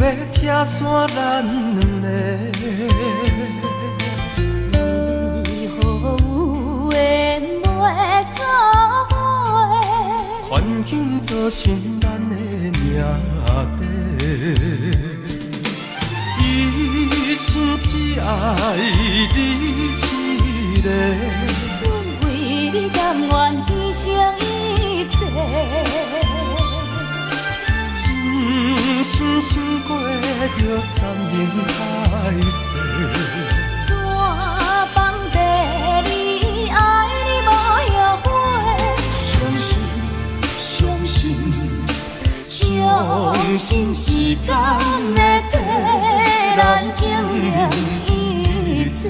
要拆散咱两个。为何有缘袂做伙？环境造成咱的命地。一生只爱你一个。阮为你甘愿牺牲一切。真心想过着山盟海誓，山崩地离，爱你无后悔。相信，相信，相信时间会替咱证明一切。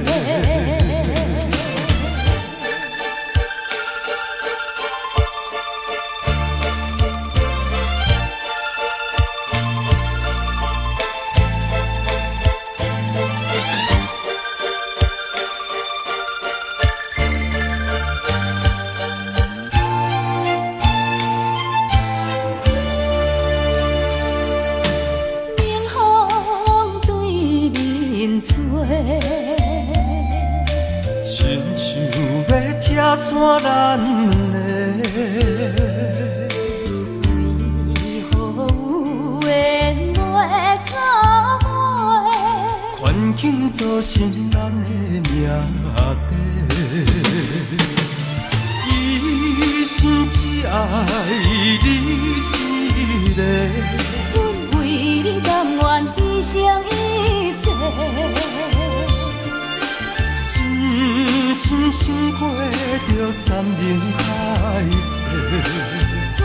亲像要拆散咱两个，为何有缘袂做伙？环境造成咱的命地。一生只爱你一个，阮为你甘愿牺牲一切。真心想过着山盟海誓，山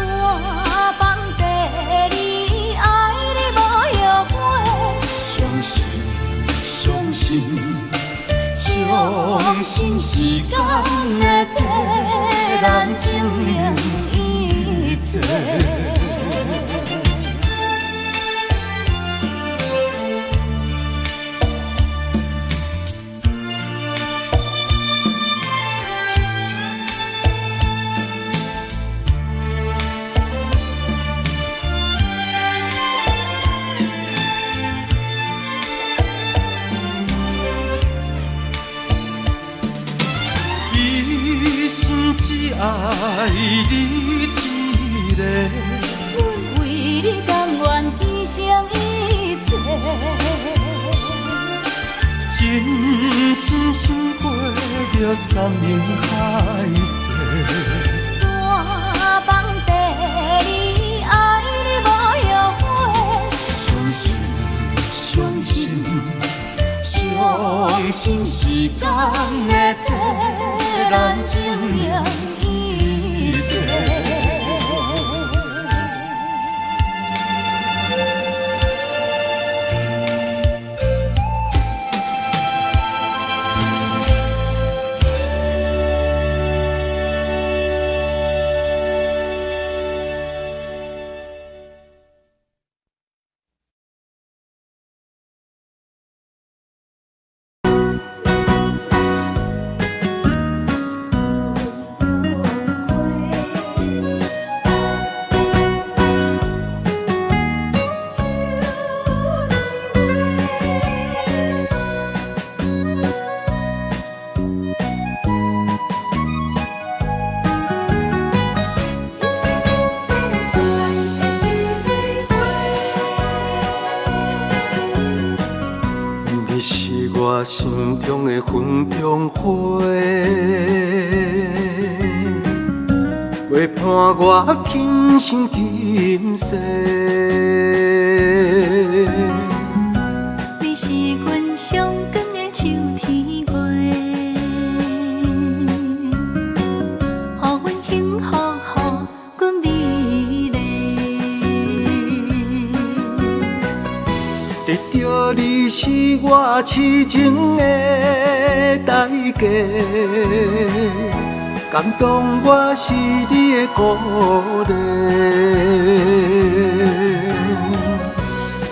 崩地离，爱你无后悔。相信，相信，相信时间会替咱证明一切。只爱你一个，阮为你甘愿牺牲一切。真心想过着山盟海誓，山崩地离，爱你无后悔。相信，相信，相信时间会替咱证明一切。我心中的云中花，陪伴我今生今世。你是阮上光的秋天月，予阮幸福，予阮美丽。得到你是我痴情的代价，感动我是你的鼓励。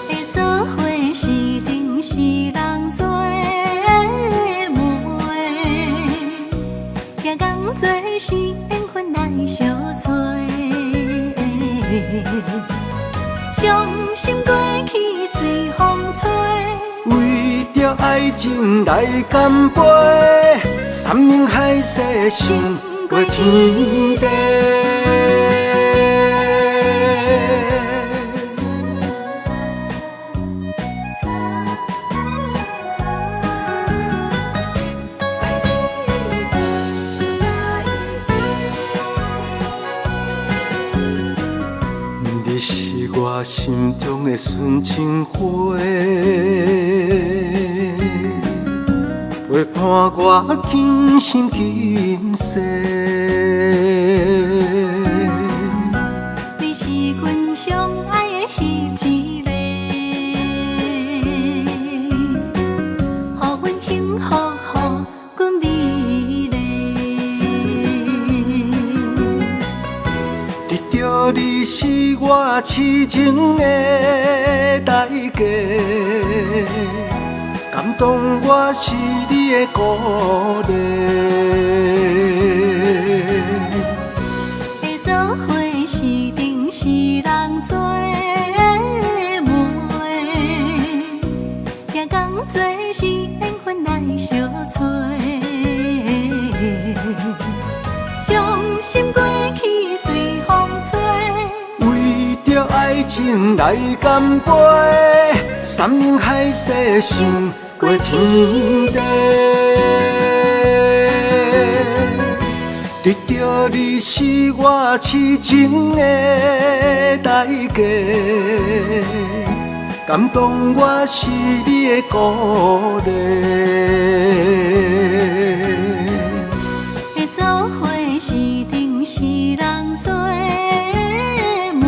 会做伙是定是人做媒，行工做是缘分来相找。伤心过去随。着爱情来干杯，山盟海誓想过天地。你是我心中的纯情花，陪伴我今生今世。你是阮上爱的彼一个，予阮幸福，予阮美丽。得到你是我痴情的代价，感动我是你的鼓励。会做伙是定是人做的媒，行工做是缘分来相找。伤心过去随风吹，为着爱情来干杯，山盟海誓想过天地。得到你是我痴情的代价，感动我是你的鼓励。会做伙是定是人做的媒，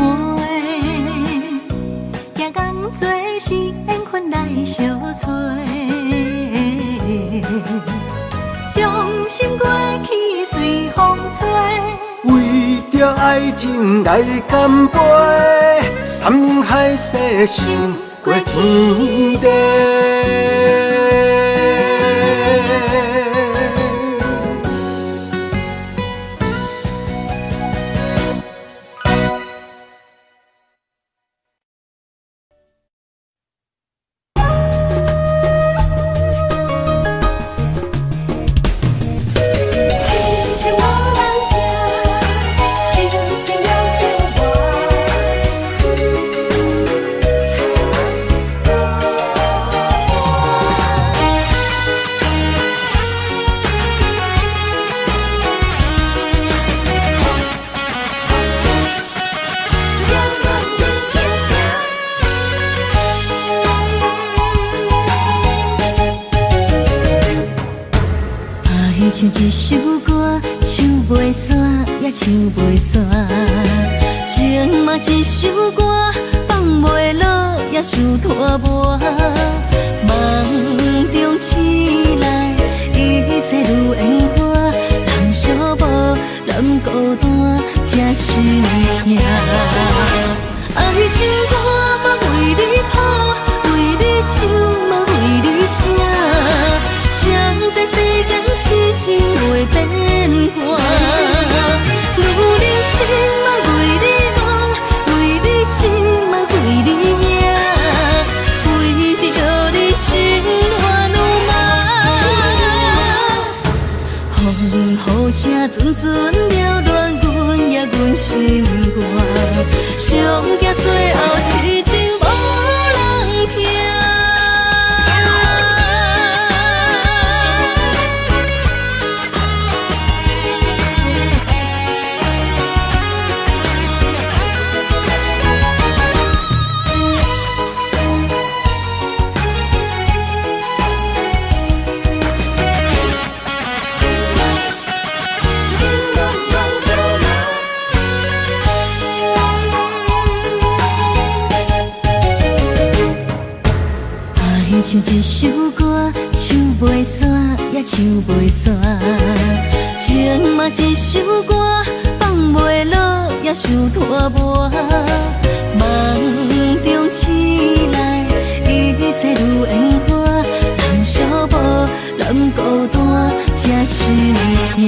行工做是缘分来相找。伤心过去随风吹，为着爱情来干杯，山盟海誓想过天地。情情无人听，心情了情像一首歌，唱袂煞，也唱袂煞。情嘛一首歌，放袂落，也想拖磨。梦中醒来，一切如烟花。人寂寞，人孤单，才心痛。爱情歌嘛为你谱，为你唱嘛为你写。谁知世间痴情袂变卦，女人心嘛为你梦，为你痴嘛为你影，为着你心乱如麻。风雨声阵阵缭乱阮也阮心肝，上惊最后痴情无人听。像一首歌，唱袂煞，也唱袂煞。情嘛一首歌，放袂落，也想拖磨。梦中醒来，一切如烟花。人寂寞，人孤单，才心痛。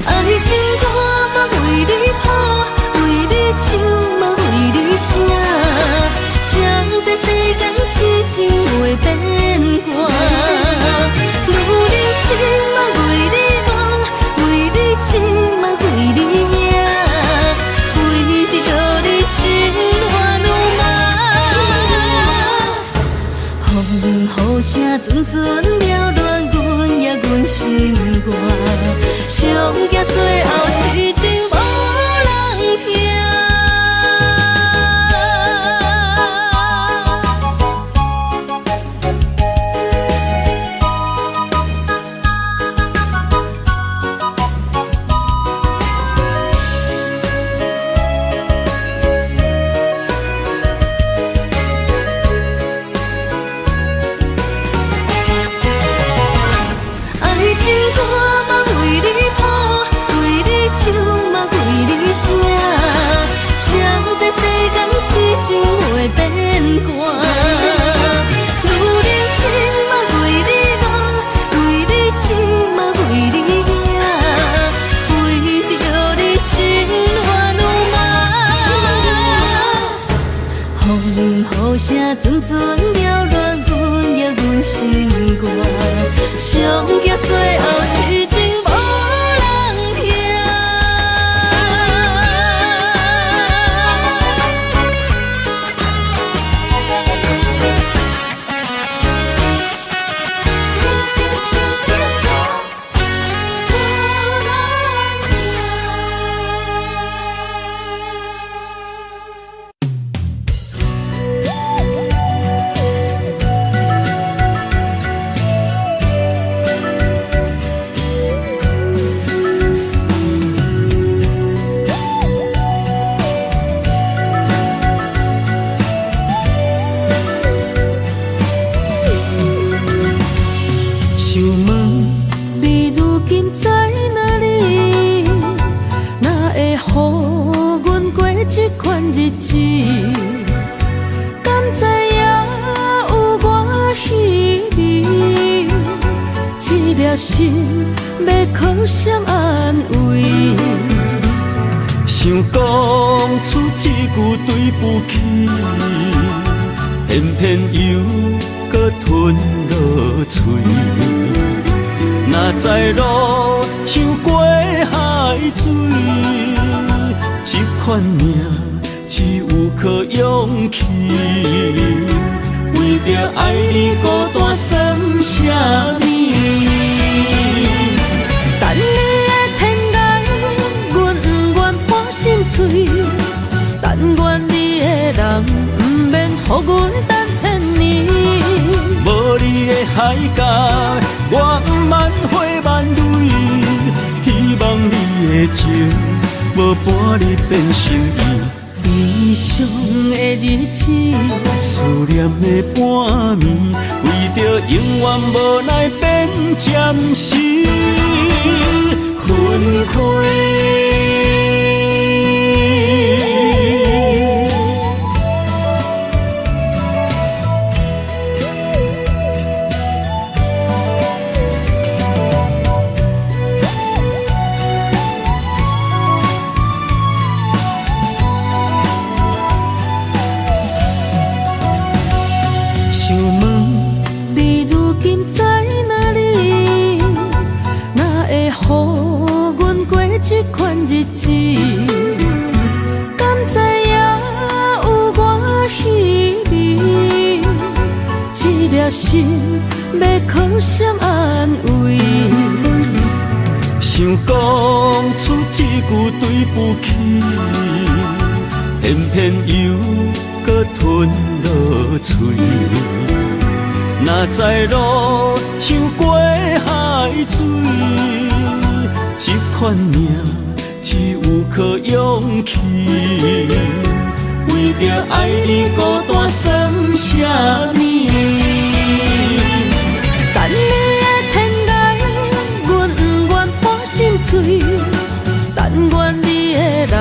爱情歌嘛为你谱，为你唱嘛为你写。谁知世间痴情袂变阵阵缭乱，阮也阮心肝，上惊最后痴情无人听。情袂变寒，女人心嘛为你忙，为你痴嘛为你惊，为着你心乱如麻。风雨声阵阵缭乱，阮也阮心肝，上惊最后痴情无人听。日子，敢知影有我稀微？这粒心要靠谁安慰？想讲出一句对不起，偏偏又搁吞落嘴。若知路像过海水，这款命。只有靠勇气，为着爱你孤单算什么？等你的天涯，阮不愿破心碎；但愿你的人，不免予阮等千年。无你的海角，我万花万蕊，希望你的情，无半日变成伊。悲伤的日子，思念的半暝，为着永远无奈变暂时分开。这款日子，敢知影有我稀微？这粒心要靠谁安慰？想讲出一句对不起，偏偏又搁吞落嘴。若知路像过海水。这款命只有靠勇气，为着爱你孤单算什么？等你的天涯，阮不愿破心碎；但愿你的人，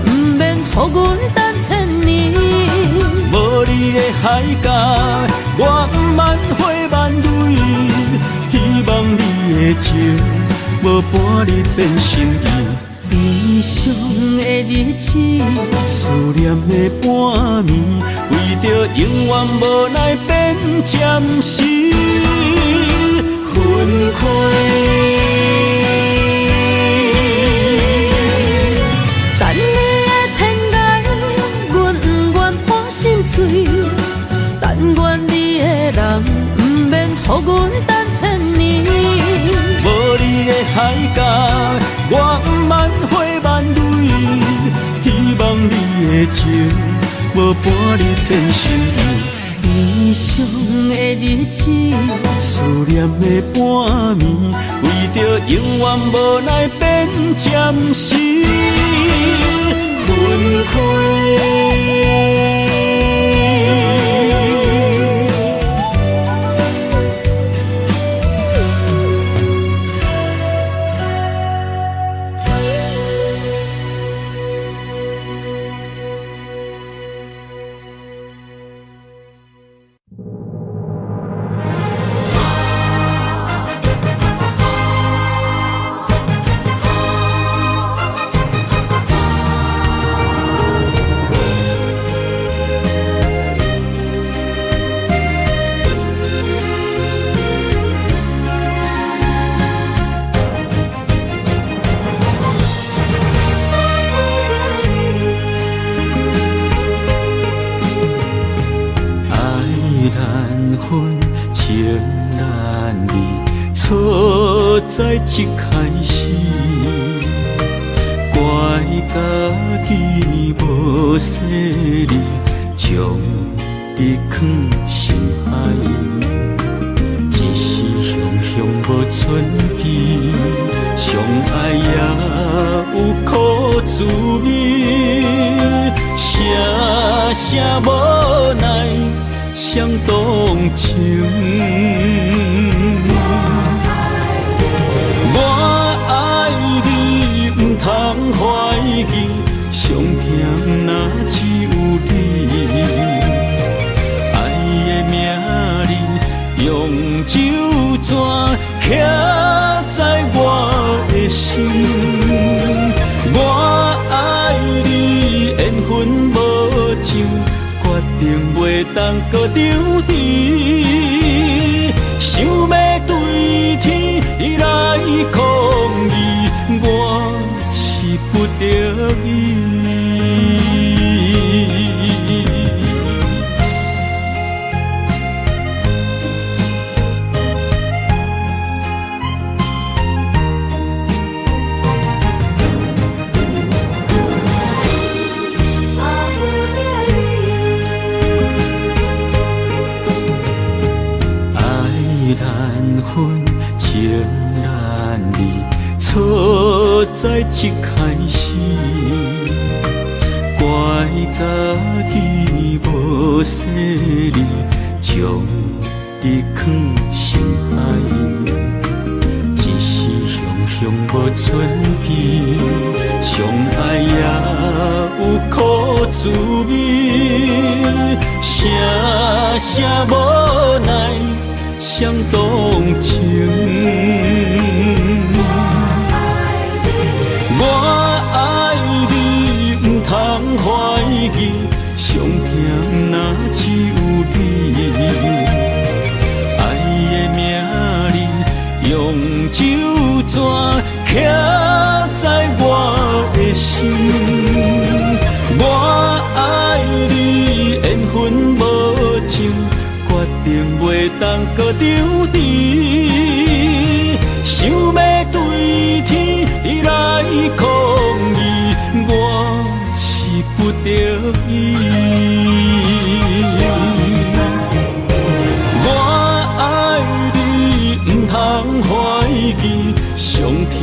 不免予阮等千年。无你的海角，我万花万蕊，希望你的情。无半日变成伊，悲伤的日子，思念的半暝，为着永远无奈变暂时分开。等你的天涯，阮不愿破心碎；但愿你的人，不免予予阮等千年。无你的海角，我毋万花万蕊，希望你的情无半日变心意。悲伤的日子，思念的半暝，为着永远无奈变暂时分开。在一开始，怪家己无细腻，将你放心海。一时雄雄无存期，相爱也有苦滋味，声声无奈伤动情。通怀疑，上甜若只有你。爱的名字用酒泉刻在我的心。我爱你，缘分无尽，决定袂当搁丢低。想要对天来抗议，我不得已。爱难分，情难离。错在一开始，怪家己无细腻，将你放心海。一时雄雄无存期，相爱也有苦滋味，声声无奈伤动情。我爱你，不通怀疑，上甜若只有你。爱的名字用酒泉刻在我的心。我爱你，缘分无尽，决定袂当搁丢低。想要对天来抗议，我是不得已。我爱你，不通怀疑，上甜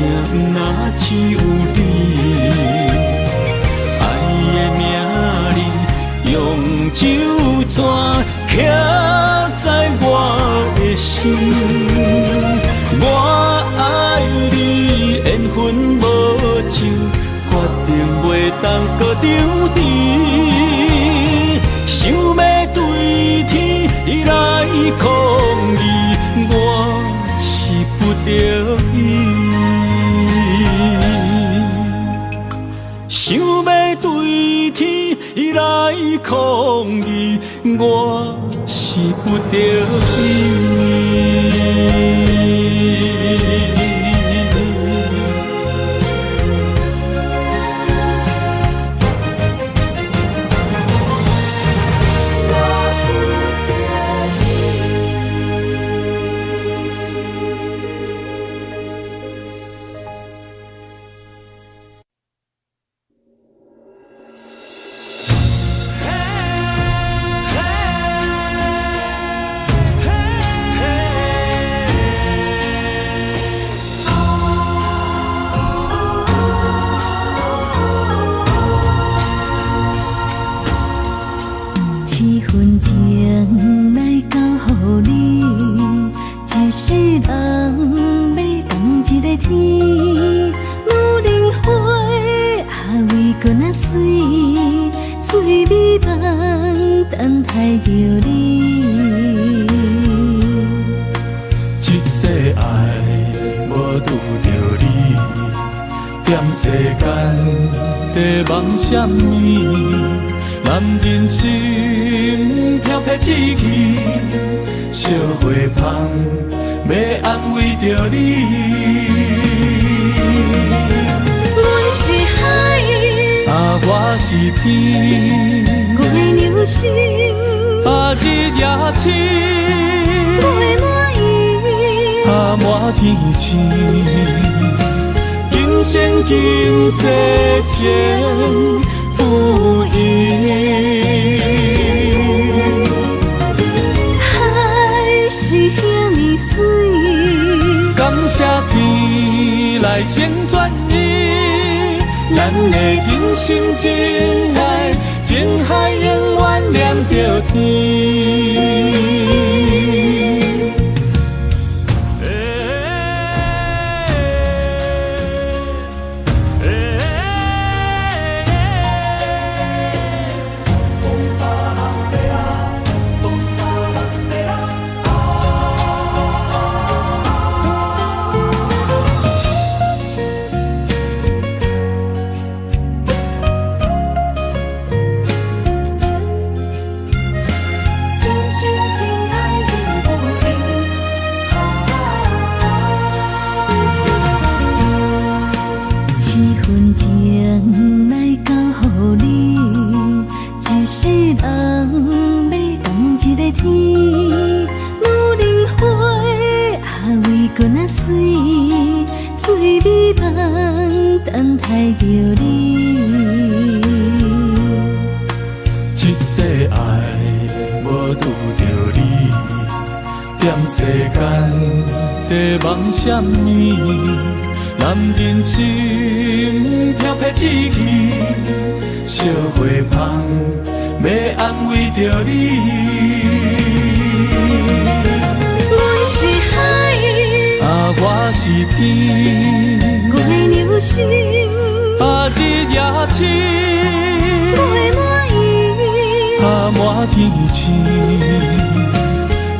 若只有你。爱的名字用酒泉刻在我的心。我爱你，缘分无尽，决定袂当搁丢低。想要对天来抗议，我是不得已。想要对天来抗议，我是不得已。七分情来交予你，一世人要共一个天。无论花啊为搁那水，水美梦等待着你。一世爱无拄着你，踮世间在梦什么？男人心飘撇志气，小花香要安慰着你。阮是海，啊，我是天，月流星，啊，日夜星，月满意，啊，满天星。今生今世情不移。海是遐尼水，感谢天来成全伊，咱的真心真爱，情海永远连着天。情来交予你，一世人要共一个天。无论花啊为搁那水，水美梦等待着你。一世爱无拄着你，踮世间在梦什么？男人心飘撇志气，小花香要安慰着你。阮是海，啊，我是天，月流星，啊，日夜星，月满意，啊，满天星。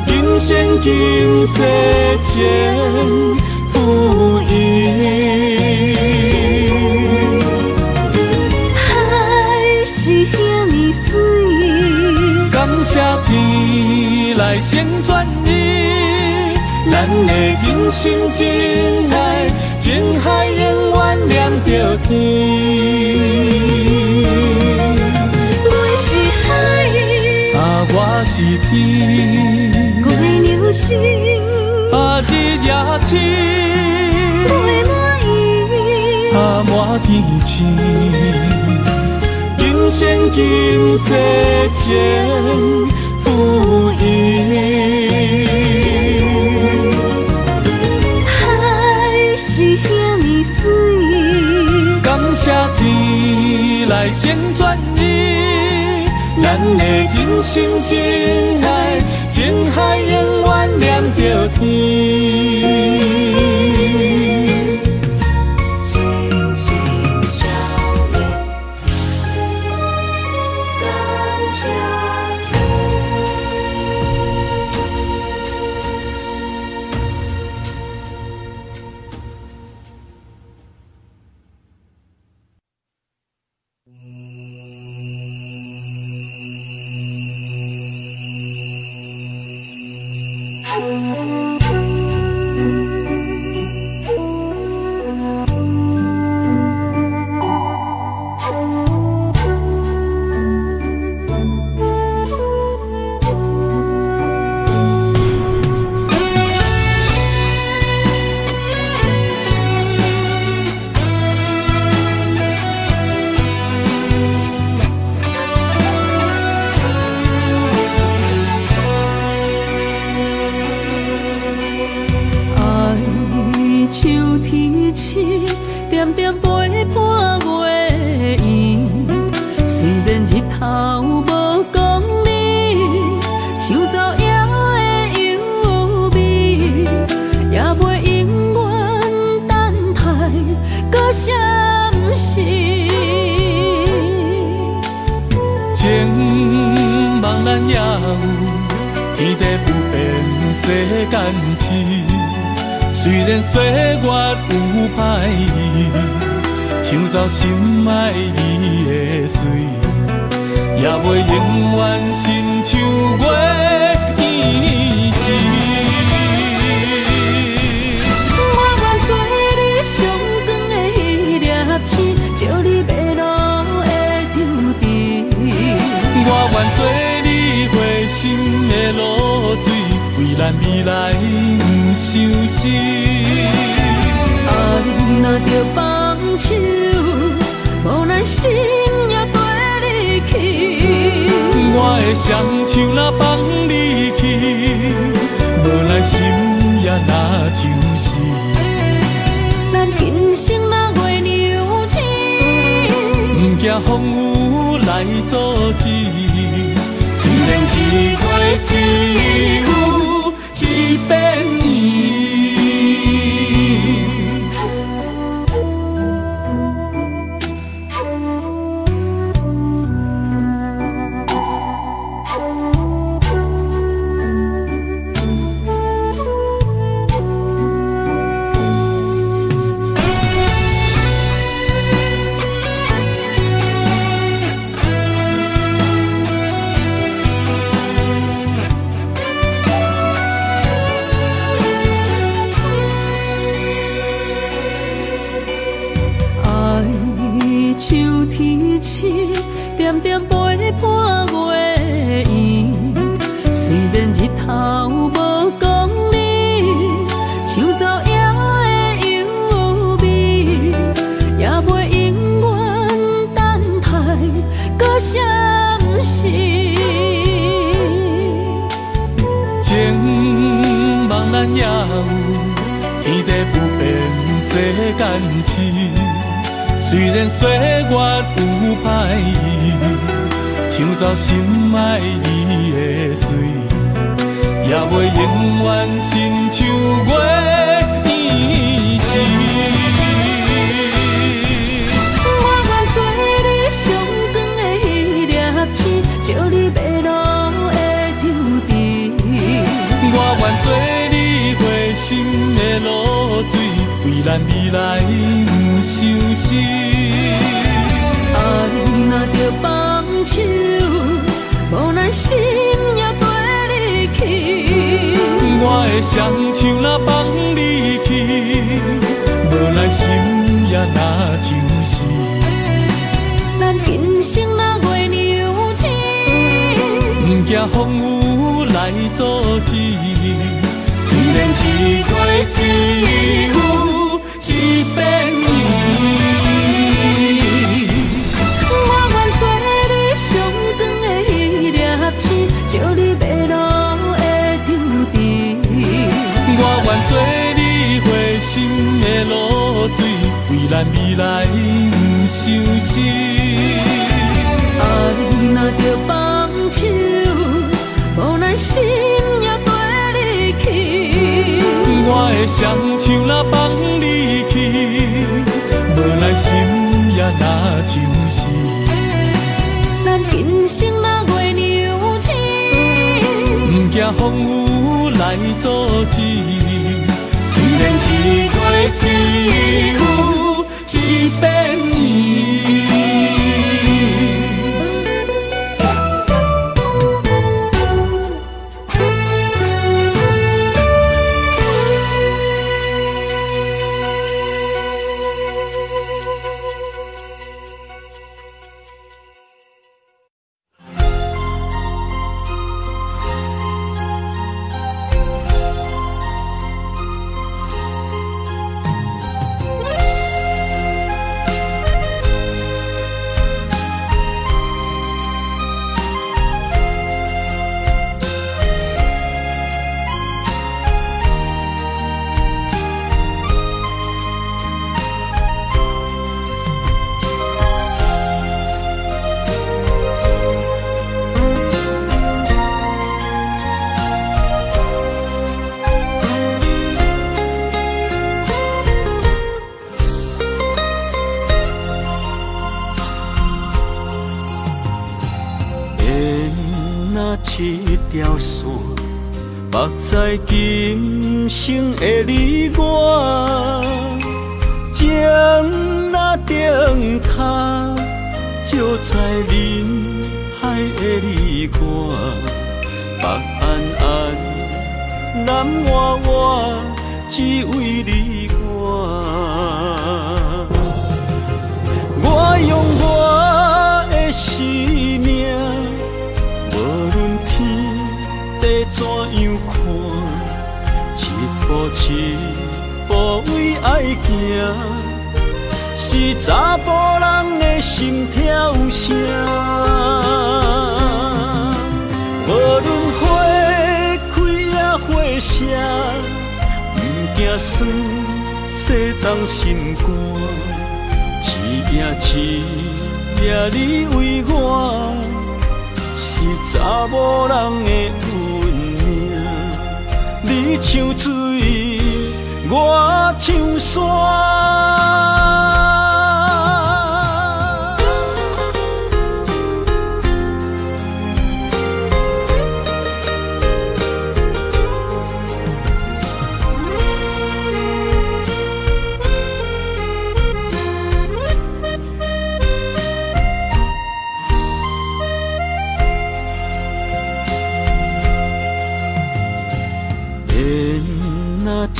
今生今世情不移。海是遐尼水，感谢天来成全伊，咱的真心真爱，情海永远连着天。阮是海，啊，我是天，月流星，啊，日夜星，月满意，啊，满天星。今生今世情不移。海是遐尼水，感谢天来成全伊，咱的真心真爱，情海永远连着天。茫然也有天地不变世间事。虽然岁月有歹意，抢走心爱你的水，也袂永远亲像月伊时。我愿做你上长的迄粒星，照你迷路的丢滴。我愿做你回心的露水，为咱未来不伤心。爱若着放手，无奈心也跟你去。我的双手若放你去，无奈心也若像死。咱今生若月娘亲，不惊风雨来阻止。虽然一月只有一遍年。像天星，点点陪伴月圆。虽然日头无讲你，抢走夜的幽味，也袂永远等待搁相思。情茫然也有天地不变世间事。虽然岁月有歹意，抢走心爱你的水，也袂永远亲像月伊时。我愿做你上长的迄粒星，照你迷路的丢滴。我愿做你回心的露水，为咱未来不伤心。爱若着放手，无奈心也跟你去。我的双手若放你去，无奈心也若像死。咱今生若月娘亲，不惊风雨来阻止。虽然一月只有一遍年。我愿做你上长的迄粒星，照你迷路的丢滴。我愿做你回心的露水，为咱未来不伤心。爱若着放手，无奈心也跟你去。我的双手若放你去，无奈心也若像死。咱今生若月娘亲，不惊风雨来阻止。虽然一月只有一遍年。若一条线，目在今生的你我，情若灯塔，照在人海的你我，北安安，南弯弯，只为你我。我用我的生命，无论天地怎样看，一步一步为爱行，是查甫人的心跳声。无论花开也花谢，不惊酸洗冻心肝。一夜你为我，是查某人的运命。你像水，我像山。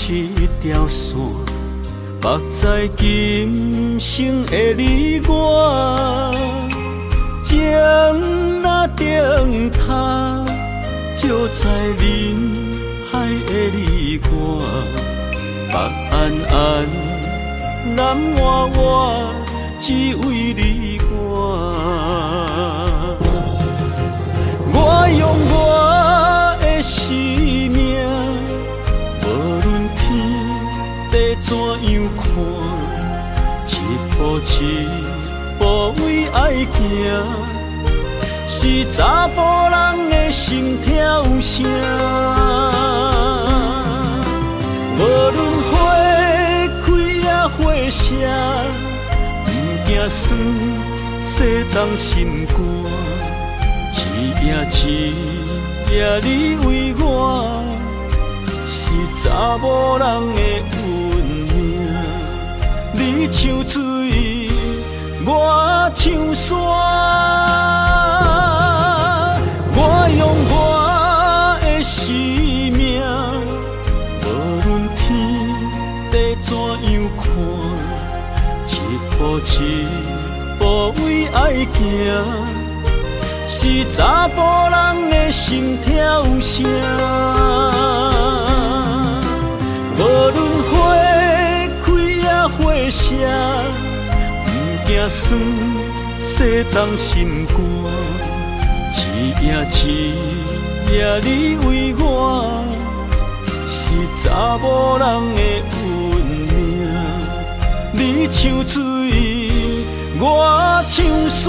一条线，目在今生的你我，情若灯塔，照在人海的你我，北安安，南弯弯，只为你我。我用我的生命。地怎样看，一步一步为爱行，是查甫人的心跳声。无论花开也花谢，不惊酸洗冻心肝。一夜你为我，是查某人的运命。你像水，我像山。我用我的生命，无论天地怎样看，一步一步为爱行，是查甫人的心跳声。无论花开也花谢，不惊酸洗冻心肝。一夜你为我，是查某人的运命。你像水，我像山。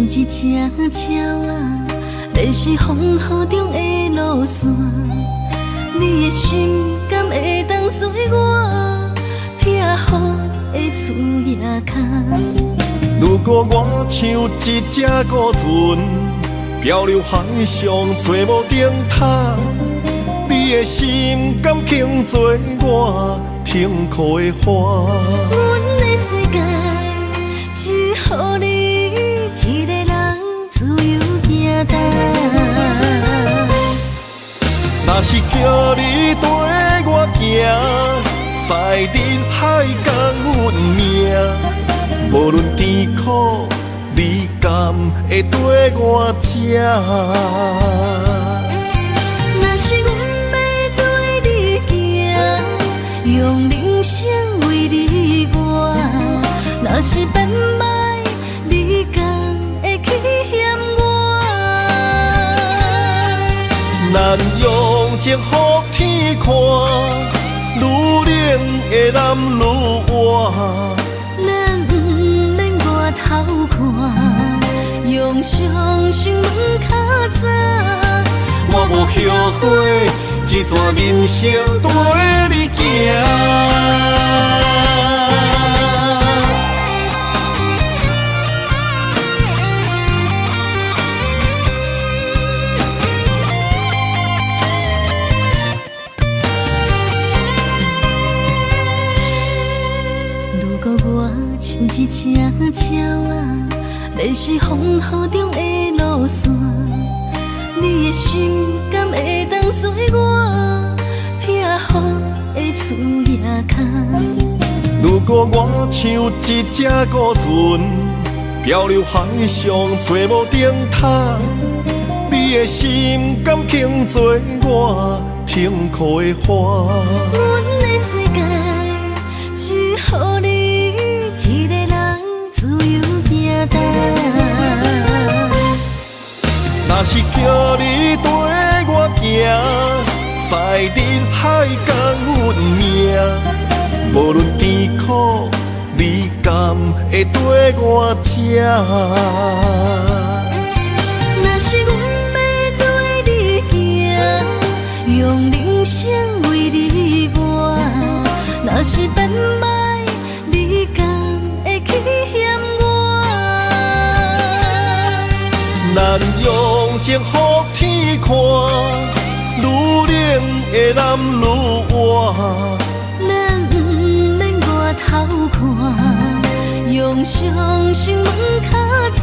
一只鸟啊，迷失风雨中的路线，你的心敢会当做我撇予的厝野空？如果我像一只孤船，漂流海上找无灯塔，你的心敢肯做我痛苦的花？阮的世界只予你一个人自由行动。若是叫你跟我行，在人海共运命，无论甜苦，你甘会跟我吃？若是阮要对你行，用人生为你活；若是变歹，你甘会去嫌我？咱用情予天看，愈冷的男愈活。咱不免外头看，用伤心问较早。我无后悔，一段人生跟你行。如果我像一只鸟仔，迷失风雨中的路线，你的心敢会当做我避雨的厝夜空？如果我像一只孤船，漂流海上做无顶塔，你的心敢肯做我停靠的花？阮的世界只予你一个人自由行动。若是叫你跟我行，在人海共运命。无论甜苦，你甘会跟我吃？若是阮要对你行，用人生为你活；若是变歹，你甘会去嫌我？咱用情予天看，愈冷的男愈活。咱不免外头看，用伤心问较早。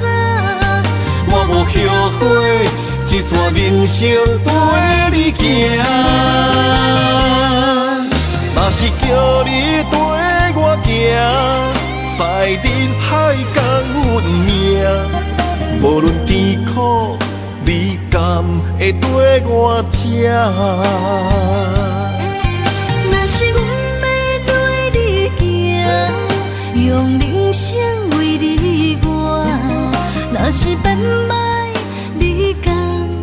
我无后悔，一段人生跟你行。若是叫你跟我行，在人海共运命。无论甜苦，你甘会跟我吃？若是阮要对你行，用人生为你活；若是变歹，你甘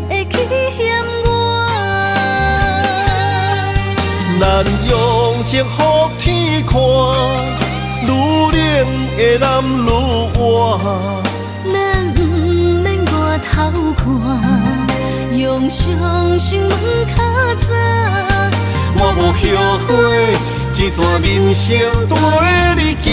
会去嫌我？咱用情予天看，愈冷的男愈活。咱不免外头看，用伤心问较早。我无后悔，一段人生跟你行。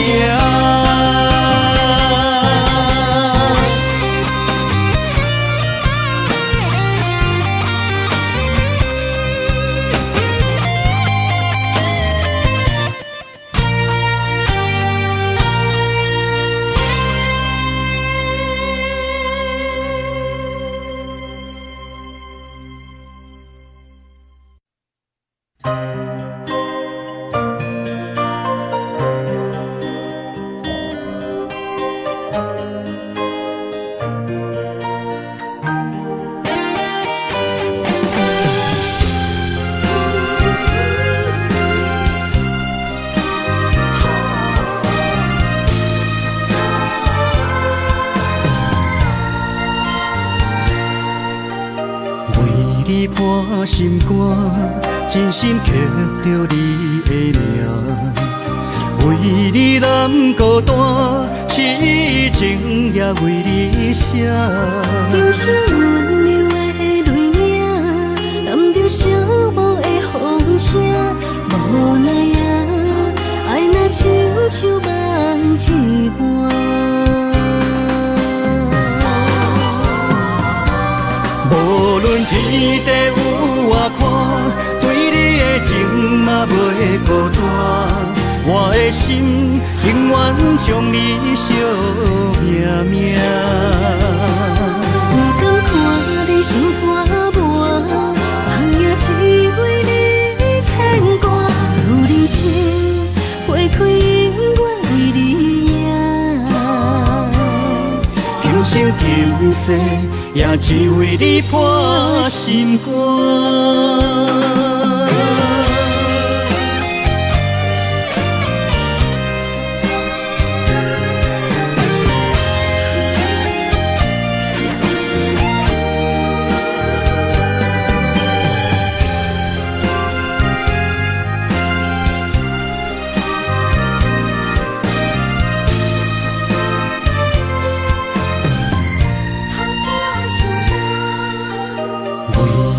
你破心肝，真心刻着你的名，为你难孤单，痴情也为你写。人生温柔的泪影，染着寂寞的风声，无奈啊，爱若亲像梦一半。无论天地有外宽，对你的情嘛袂孤单。我的心永远将你惜命命。不甘看你伤拖磨，梦也只为你牵挂。有人生花开永远为你赢。今生今世也只为你破心肝。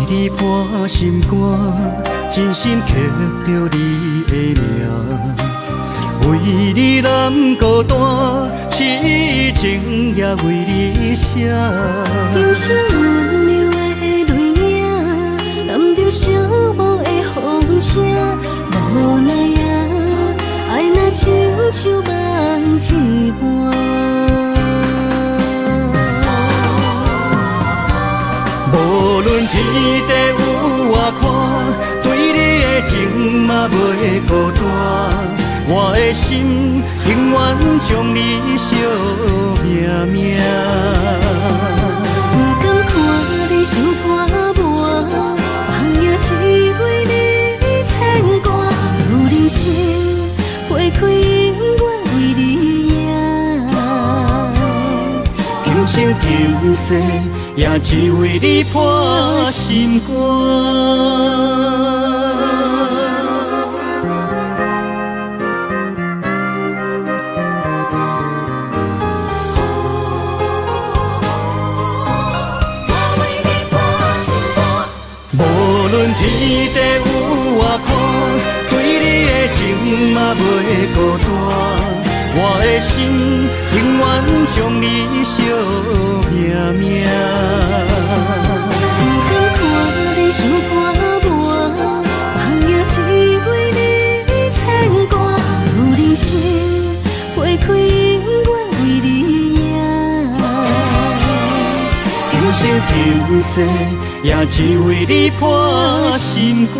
你破心肝，真心刻着你的名，为你难孤单，痴情也为你写。今生温柔的泪影，染着寂寞的风声，无奈啊，爱若亲像梦一般。无论天地有外宽，对你的情嘛袂孤单。我的心永远将你惜命命。不甘看你受拖磨，梦也只为你牵挂。有人生花开永远为你赢。今生今世也只为你破心肝。无论天地有外宽，对你的情嘛袂孤单。我的心永远将你惜命命。不甘看你受拖磨，梦也只为你牵挂。有人生花开永远为你赢。今生今世也只为你破心肝。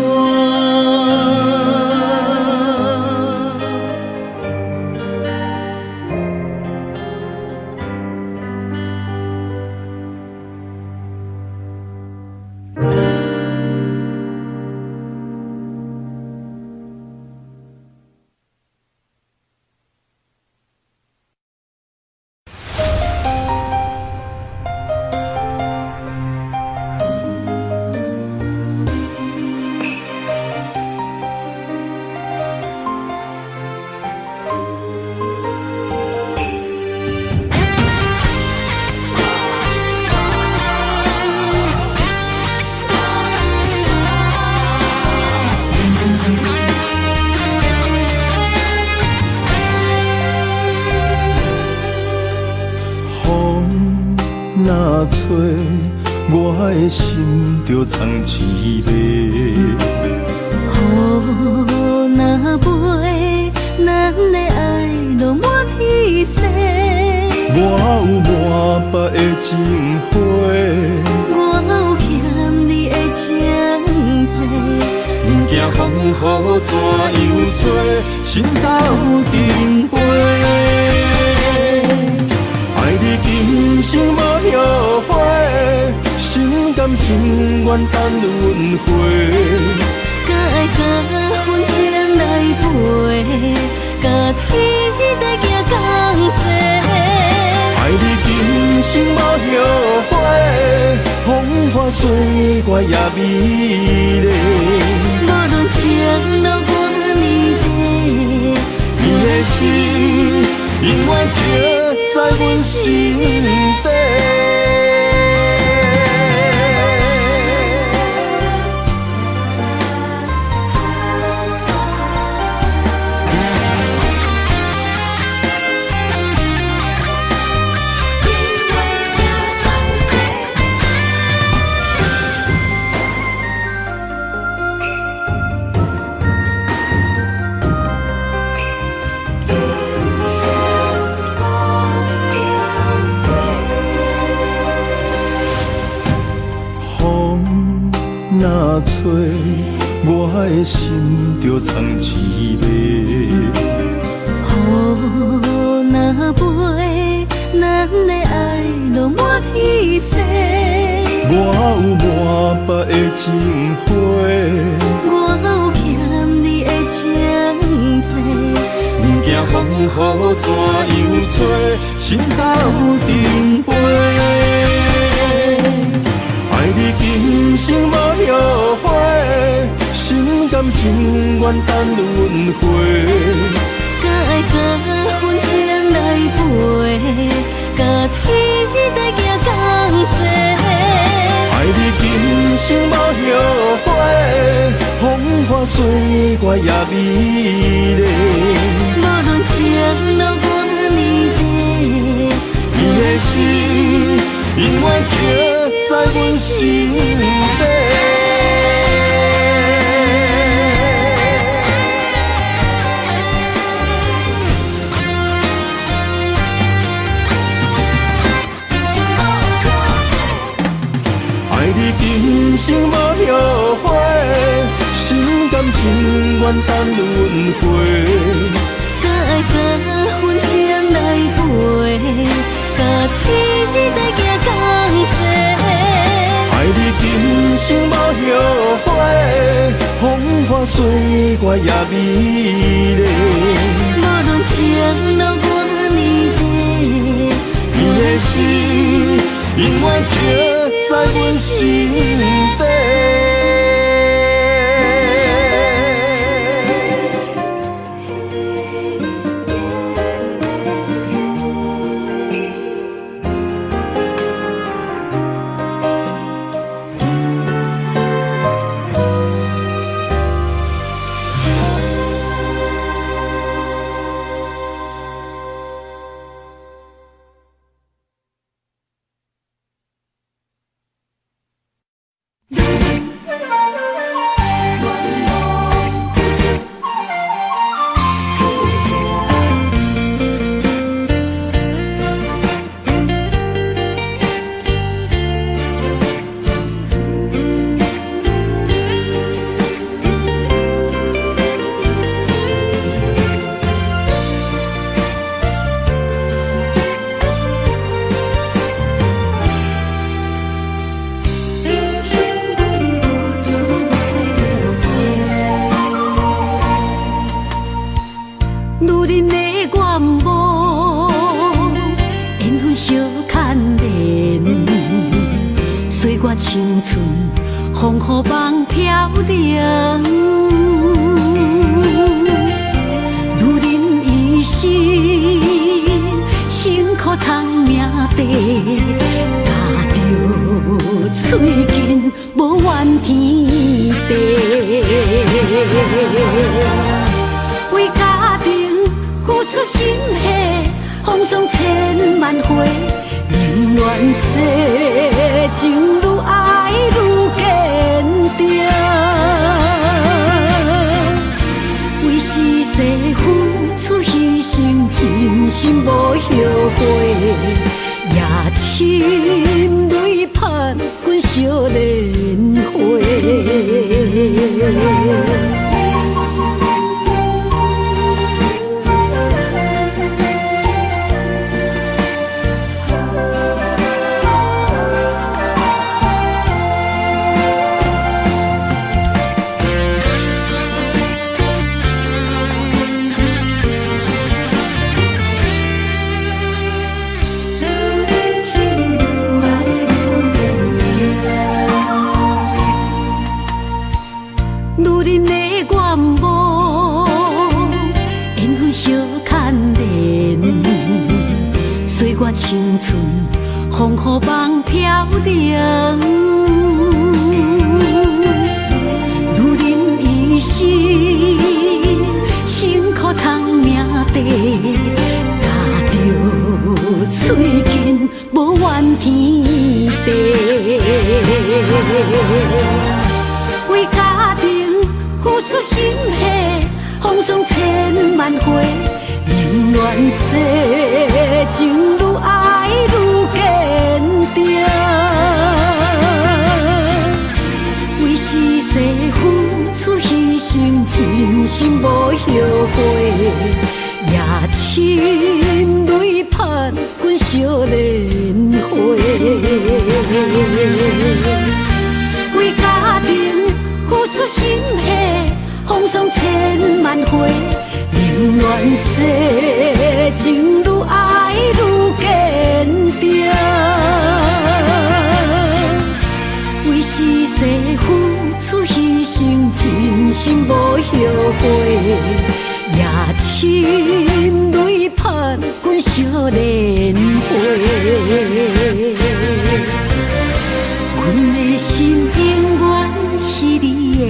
若吹，我的心就藏一个。雨若飞，咱的爱落满天星。我有满腹的情花，我有欠你的情债。不惊风雨怎样做，心斗阵飞。爱你今生无后悔，心甘情愿等轮回。甲爱甲份情来陪，甲天地行同齐。爱你今生无后悔，风花雪月也美丽。无论情路偌呢短，你的心永远刻在阮心底。若吹，我的心就藏一个。雨若飞，咱的爱落满天星。我有满腹的情花，我有欠你的情债，不惊风雨怎样吹，心斗阵飞。爱你今生无后悔，心甘情愿等轮回。甲爱甲阮情来陪，甲天地行同齐。爱你今生无后悔，风花雪月也美丽。无论情路偌呢短，你的心永远刻在阮心底。爱你今生无后悔，心甘情愿等轮回。甲爱甲阮情来陪，甲天地行同齐。爱你今生无后悔，风花雪月也美丽。无论情路偌呢短，你的心永远刻在阮心底。青春风雨梦飘零，女人一生辛苦藏命地，踏着嘴筋无怨天地，为家庭付出心血，风霜千万回。宁愿世情愈爱愈坚定，为是世付出牺牲，真心无后悔，也深泪盼阮少年花。青春风雨梦飘零，女人一生辛苦藏命地，踏着嘴筋无怨天地，为家庭付出心血，风霜千万回。宁愿世情愈爱愈坚定，为是世付出牺牲，真心无后悔，也深泪盼阮。惜莲花。为家庭付出心血，风霜千万回，宁愿世情愈爱愈坚定。为是世付出牺牲，真心无后悔。夜深泪盼，滚惜莲花。阮的心永远是你的。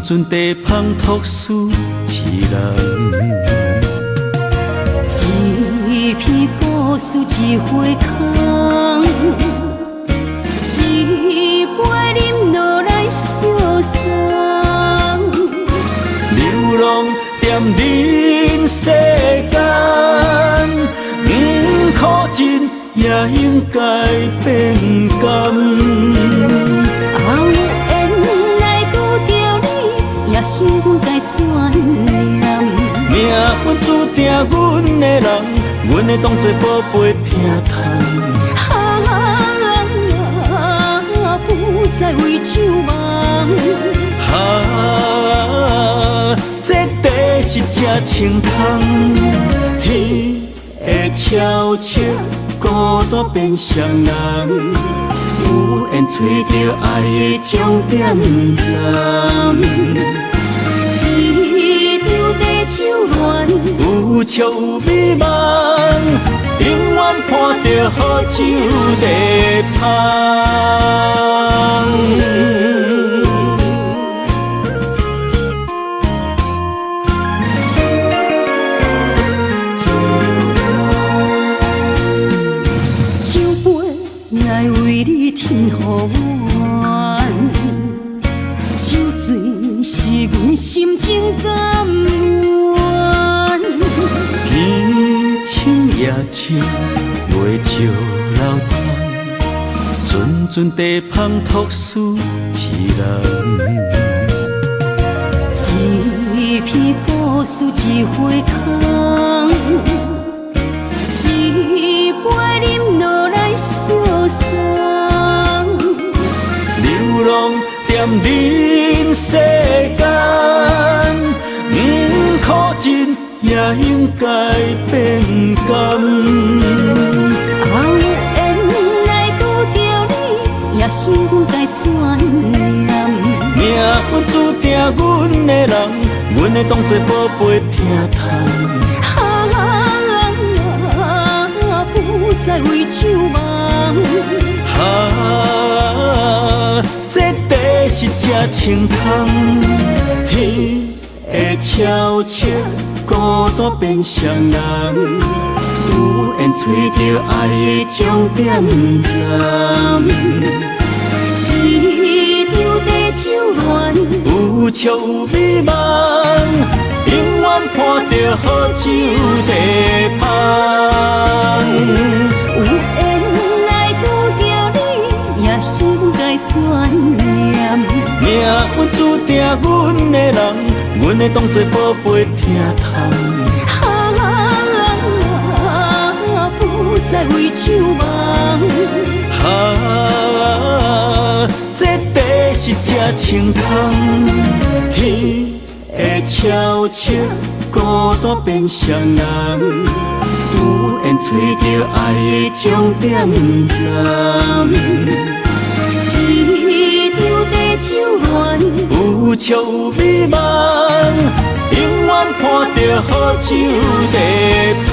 阵地芳托输一人，一片故事一回空，一杯饮落来相送。流浪踮人世间，苦尽也应该变甘。幸运该怎念？命运注定阮的人，阮会当作宝贝疼痛。不再为酒梦。这地是真清空，天会悄悄孤单变双人，有缘找到爱的终点站。一场地酒恋，有笑有美梦，永远伴着好酒地芳。酒杯爱为你添予阮，酒醉是阮心情甘愿。天深夜深，袂照流窗，阵阵地芳托输一人。一片故事一回空，一杯饮落来相送。流浪踮人世间，苦尽也应该变甘。有缘来拄着你，也幸运该怎念？命运注定阮的人，阮会当作宝贝疼痛。不再为酒梦。这地是真清空，天会悄悄孤单变双人，有缘找到爱的终点站。一场地酒恋，有笑有美梦，永远伴着好酒地芳。有缘来拄着你，也应该怎念？命运注定阮的人，阮会当作宝贝疼痛。不再为酒梦。这地是这清芳，天会悄悄孤单变双人，有缘找到爱的终点站。一张地酒暖，有笑有美梦，永远伴着好酒地香。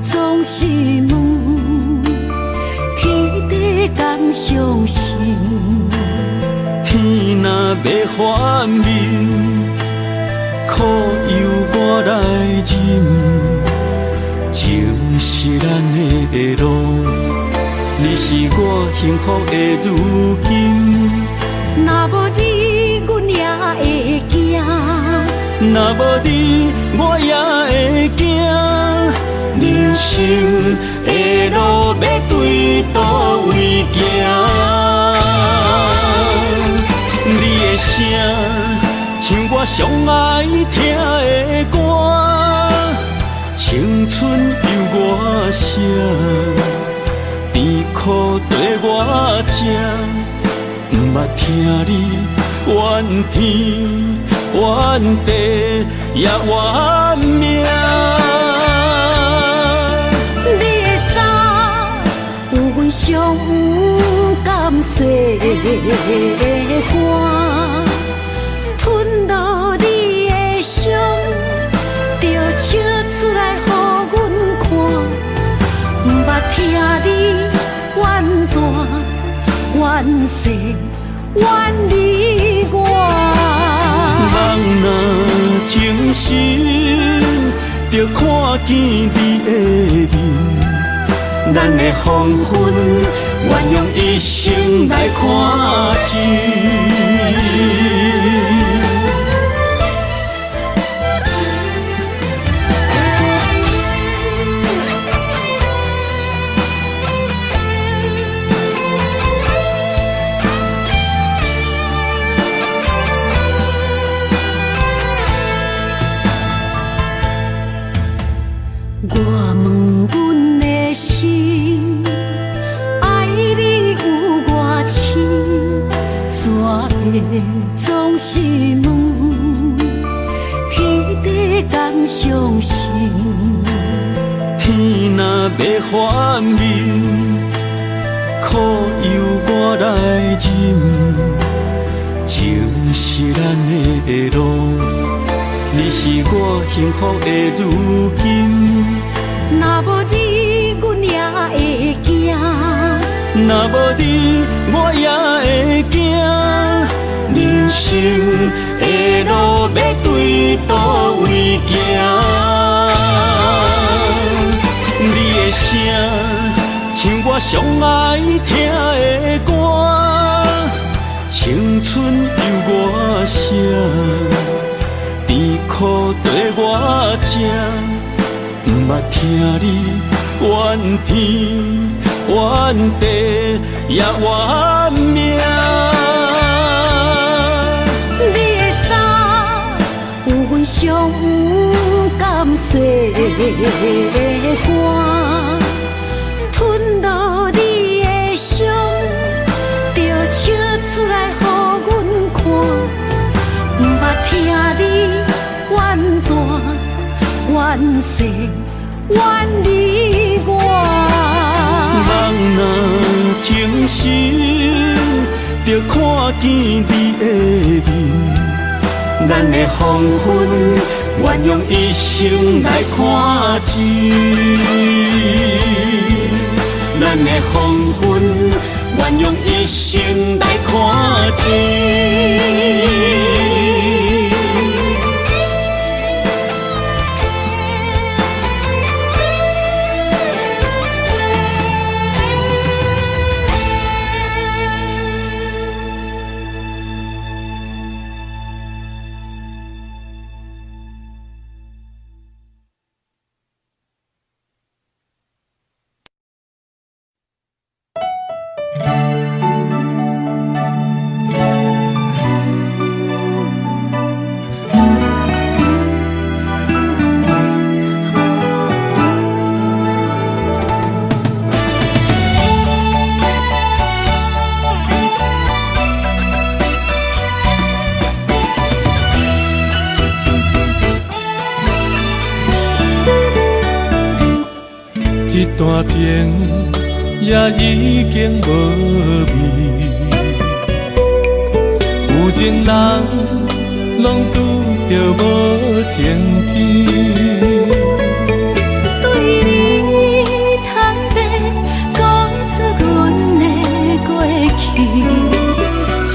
总是问，天地敢相信？天若要反面，可由我来忍。情是咱的路，你是我幸福的如今。若无你，阮也会惊；若无你，我也会惊。人生的路要对倒位行？你的声像我上爱听的歌，青春由我写，甜苦对我吃，不捌听你怨天怨地也怨命。伤甘细的歌，吞落你的伤，就笑出来予阮看。不捌听你怨大怨细怨离我。梦若清醒，就看见你的面。咱的黄昏，愿用一生来看尽。我问阮的心，爱你有偌深，怎会总是问，天地敢相信？天若要反面，可由我来忍。情是咱的路，你是我幸福的如今。若无你，阮也会惊；若无你，我也会惊。人生的路要对倒位行？你的声像我上爱听的歌，青春由我写，甜苦对我吃。不捌听你怨天怨地也怨命。你的衫有阮伤甘细的歌，吞落你的伤，就笑出来予阮看。不捌听你怨大怨细怨离我。梦若清醒，着看见你的面，咱的黄昏，愿用一生来看尽。咱的黄昏，愿用一生来看尽。一段情也已经无味，有情人拢拄着无情天。对你坦白讲出阮的过去，才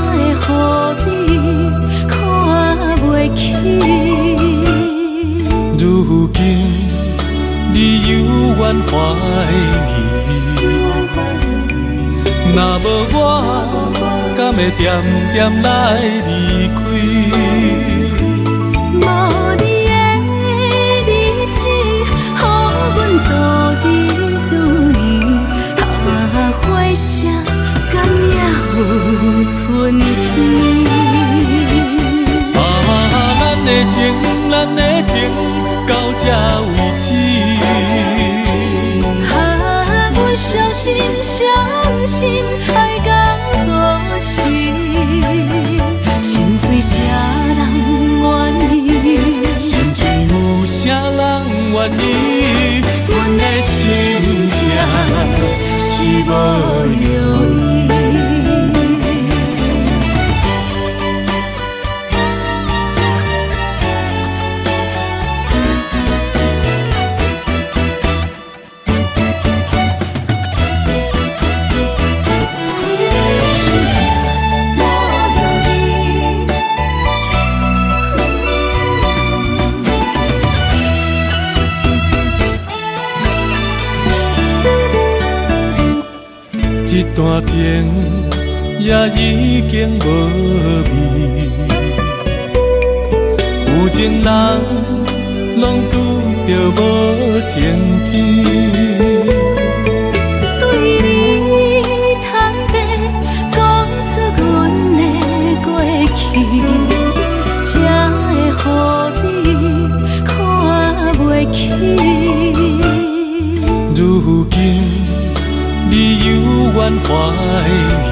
会予你看袂起。如今你犹原怀疑，若无我，敢会点点来离开？无你的日子，予阮度日如年，花谢甘也有春天。咱的情，咱的情，到这为止。阮相信，相信爱到何时？心碎啥人愿意？心碎有啥人愿意？阮的心痛是无容易。一段情也已经无味，有情人拢拄着无情天。对你坦白讲出阮的过去，才会予你看袂起。如今你犹原怀疑，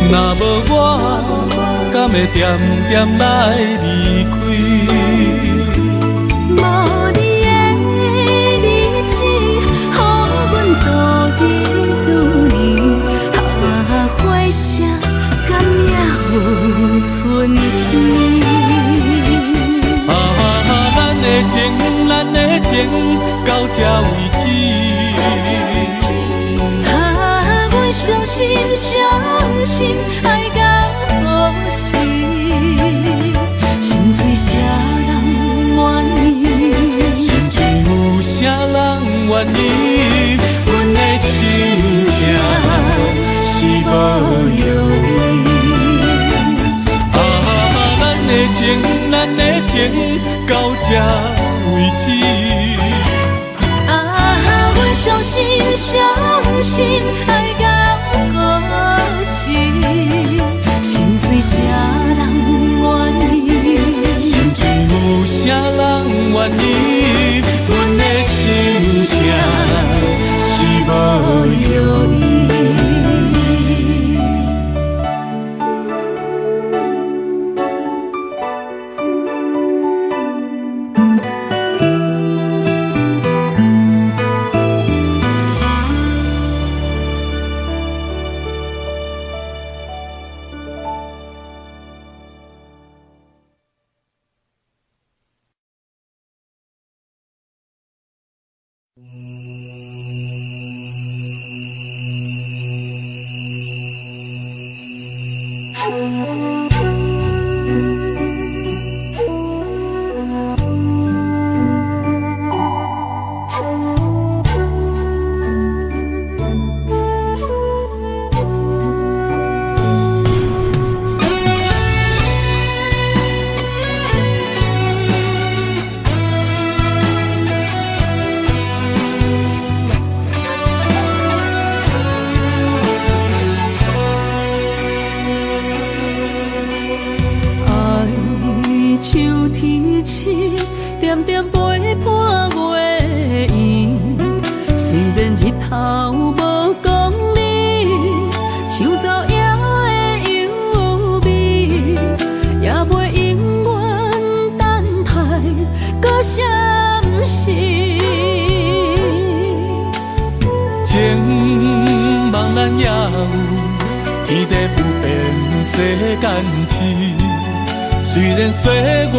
若无我，敢会点点来离开？无你的日子，予阮度日如年，花谢甘也有春天。咱的情，咱的情，到这为止。阮相信，相信爱到何时？心碎啥人愿意？心碎有啥人愿意？阮的心痛是无容易。咱的情，咱的情，到这为止。阮相信，相信爱到何时？心碎啥人愿意？心碎有啥人愿意？阮的心痛是无容易。点点陪伴月圆，虽然日头无讲理，树走野的优美，也袂永远等待，搁闪烁。情茫然也有，天地不变，世间痴。虽然岁月有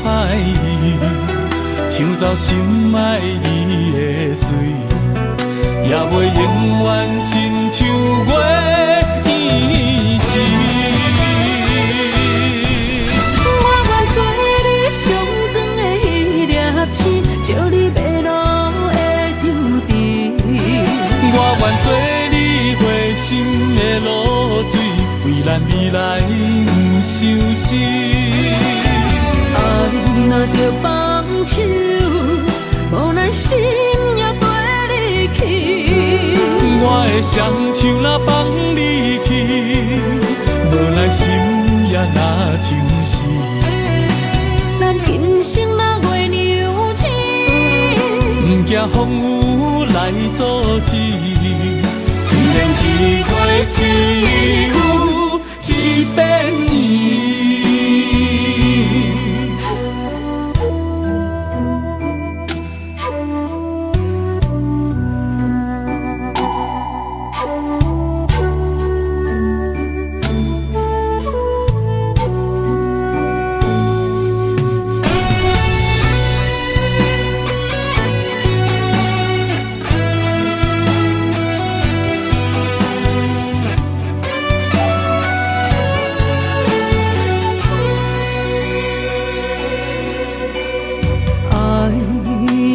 歹意，抢走心爱你的水，也袂永远亲像月圆时。我愿做你上长的迄粒星，照你迷路的丢滴。我愿做你回心的露水，为咱未来不伤心。爱若着放手，无奈心也跟你去。我的双手若放你去，无奈心也若像死。咱今生若月娘亲，不惊风雨来阻止。虽然一月只有一遍圆。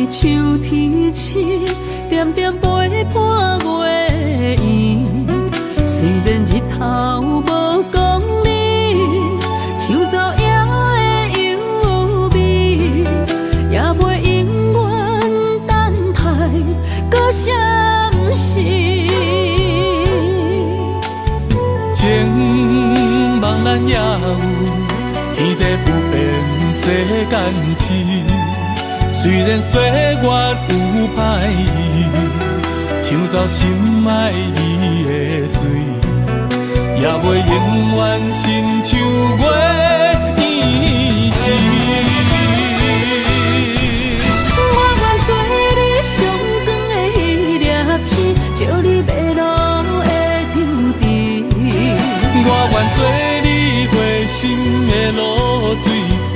秋天起，点点陪伴月圆。虽然日头无讲理，树走野的优美，也袂永远等待，搁闪烁。情茫然也有，天地不变，世间痴。虽然岁月有歹意，抢走心爱你的水，也袂永远亲像月圆时。我愿做你上长的迄粒星，照你迷路的丢滴。我愿做你回心的露水，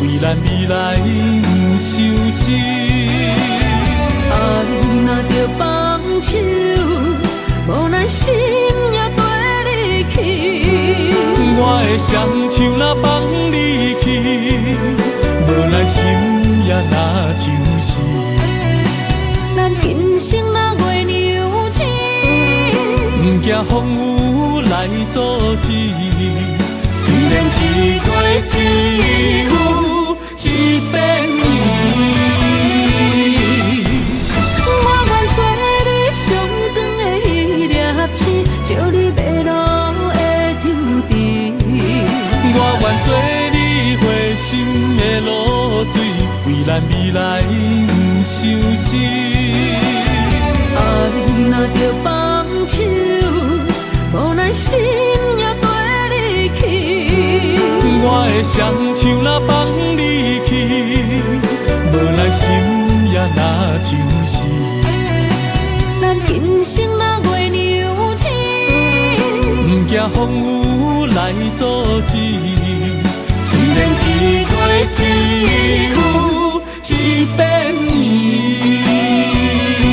为咱未来不伤心。爱若着放手，无奈心也跟你去。我的双手若放你去，无奈心也若像死。咱今生若月娘亲，不惊风雨来阻止。虽然一月只有一遍圆。照你迷路的丢滴。我愿做你回心的露水，为咱未来不伤心。爱若着放手，无奈心也跟你去。我的双手若放你去，无奈心也若像死。咱今生若月娘亲，不惊风雨来阻止。虽然一月只有一遍圆。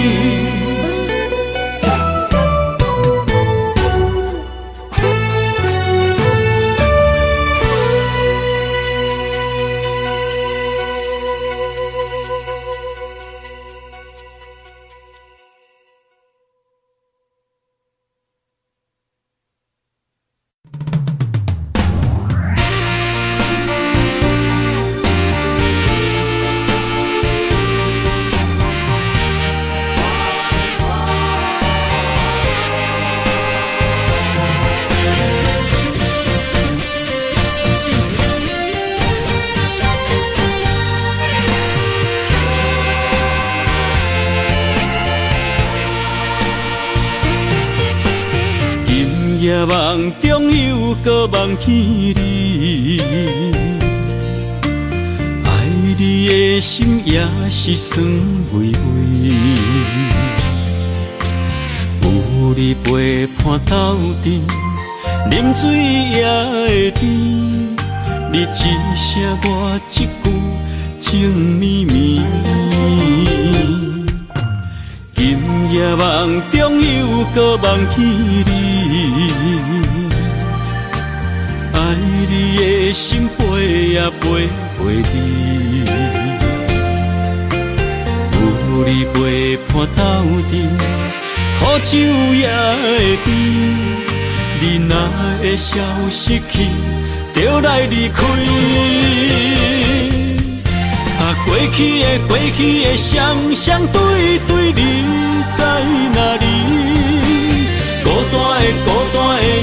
梦中又搁梦起你，爱你的心也是酸微微。有你陪伴斗阵，啉水也会甜。你一声我一句，情绵绵。今夜梦中又搁梦起你，爱你的心飞也飞袂离。有你陪伴斗阵，苦酒也会甜。你若会消失去，就来离开。过去的双对对，你在哪里？孤单的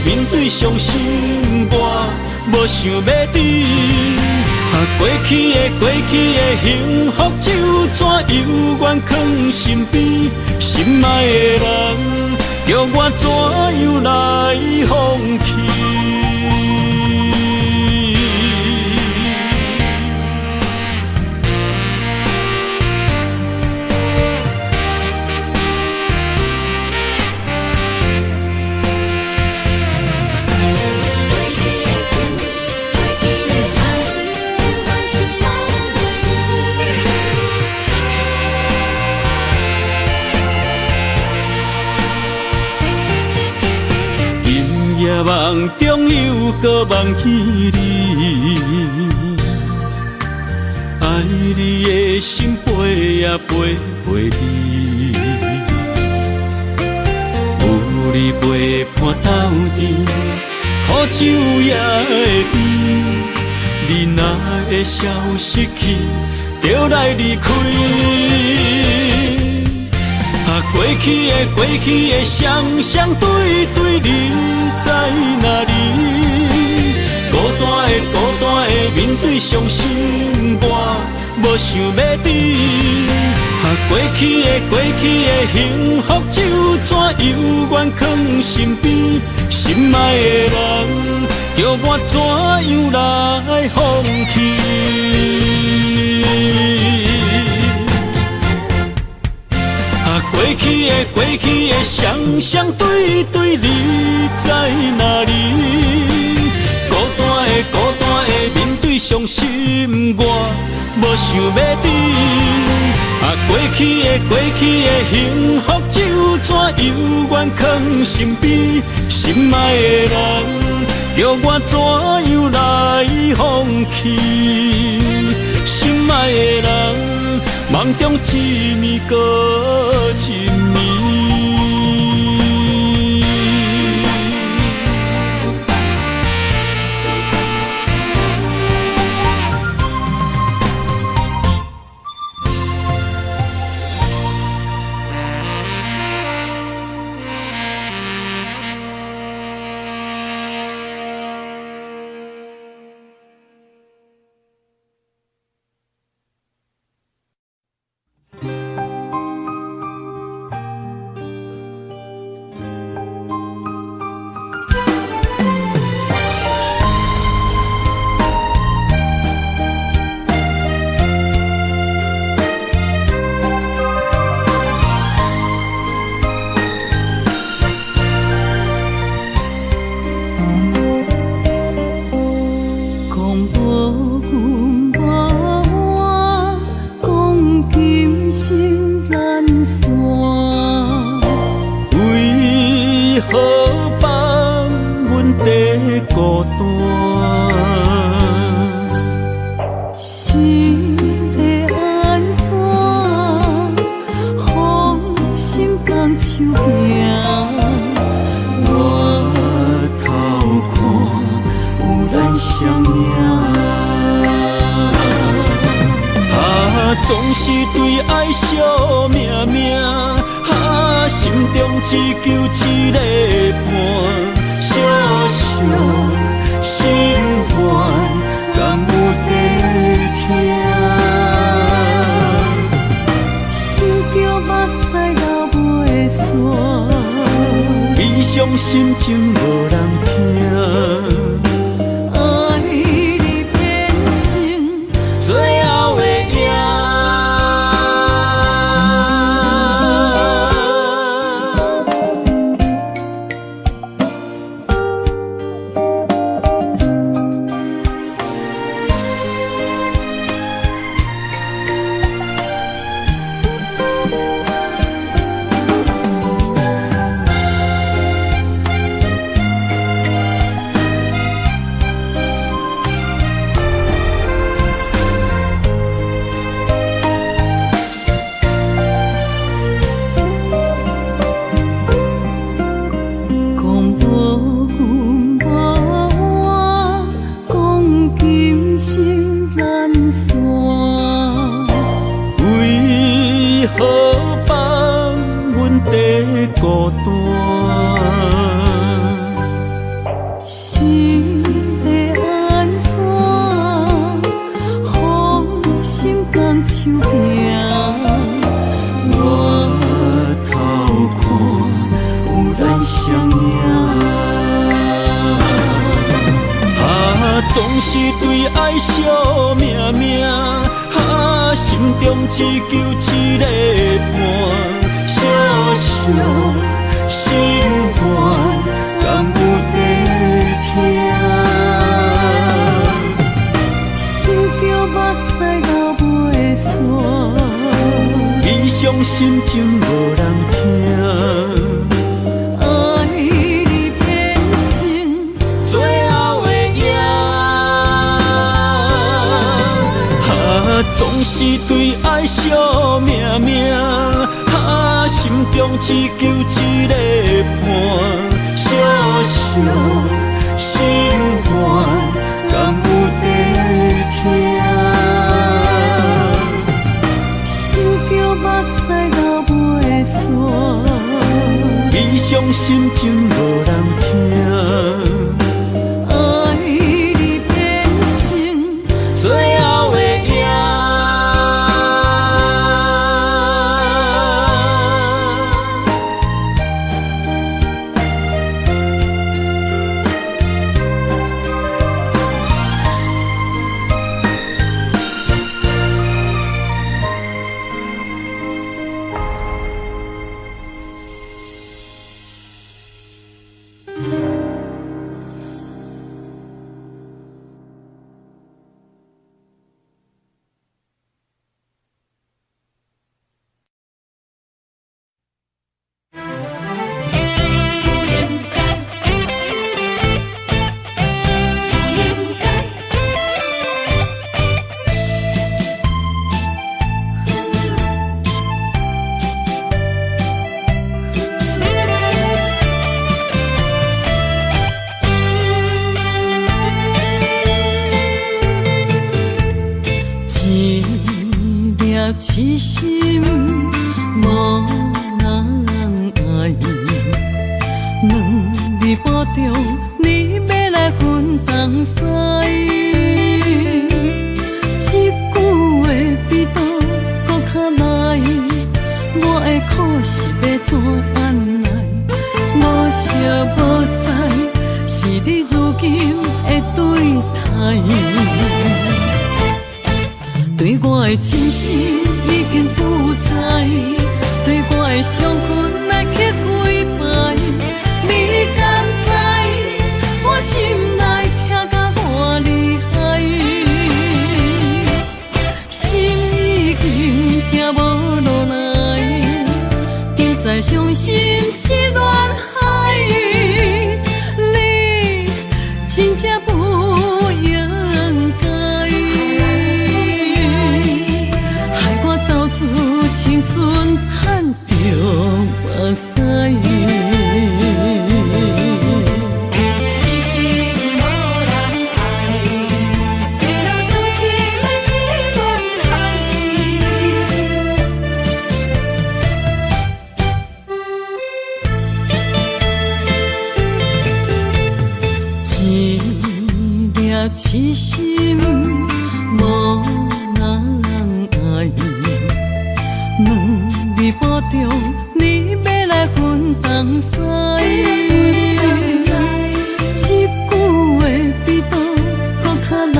面对伤心，我无想要知。过去的幸福就怎犹原藏身边？心爱的人，叫我怎样来放弃？梦中又搁梦起你，爱你的心飞也飞袂离。有你陪伴斗阵，苦酒也会甜。你若会消失去，就来离开。过去的双对对，你在哪里？孤单的面对伤心，我无想要知。过去的幸福就怎犹原藏身边？心爱的人，叫我怎样来放弃？过去的双对对，你在哪里？孤单的面对伤心，我无想要知。过去的幸福就怎犹原藏身边？心爱的人，叫我怎样来放弃？心爱的人，梦中一暝搁一暝。总是对爱惜命命，心中只求一个伴，小小心愿，敢有地听？想着目屎流袂煞，悲伤心情无人空手行。我头看有咱相影。总是对爱惜命命，心中只求一个伴，小小心愿，敢有在听？想着目屎流袂煞，异伤心情无人听。总是对爱惜命命，心中只求一个伴，小小心愿，敢有在听？想着目屎流袂煞，异伤心情无人听。痴心无人爱，两日保重，你要来分东西。这句话比倒搁较来，我的苦是要怎安来？无惜无使，是你如今的对待。对我的真心已经不知，对我的伤痕来去几摆，你敢知我心内痛甲偌厉害？心已经行无落来，定在伤心是恋海，你真正不应该。青春赚着目屎，痴心无人爱，为了伤心的是恋海。一粒痴心无人爱。两日保重，你要来分东西。这句话比倒搁较来，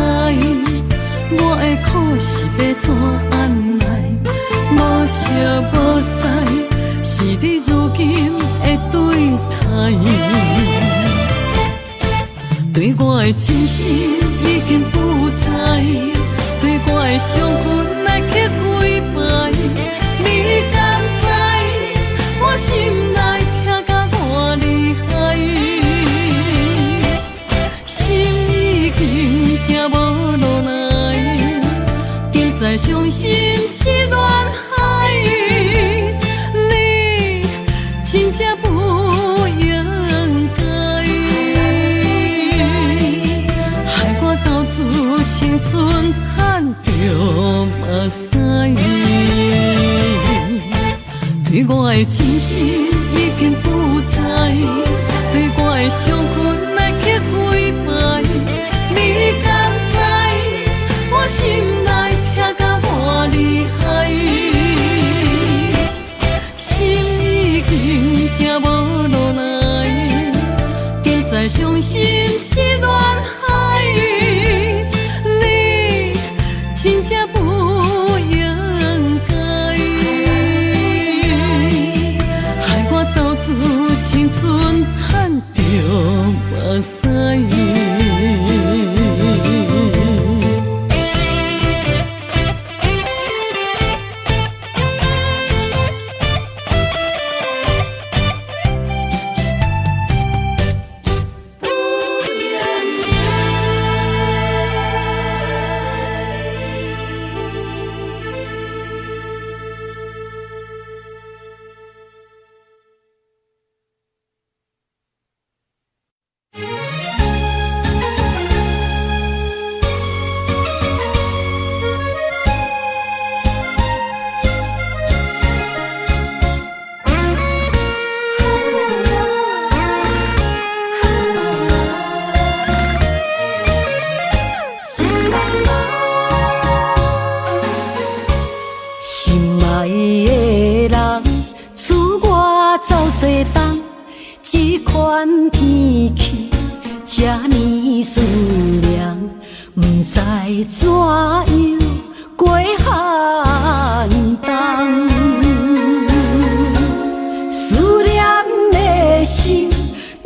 我的苦是要怎安来？无惜无使，是你如今的对待。对我的真心已经不知，对我的伤痕来去几摆。你敢知我心内痛甲偌厉害？心已经行无落来，定在伤心是恋海，你真正不应该，害我到自青春赚着目屎。对我的真心已经不知，对我的伤痕来去几摆，你敢知我心内痛甲偌厉西东，这款天气这呢酸凉，不知怎样过寒冬。思念的心，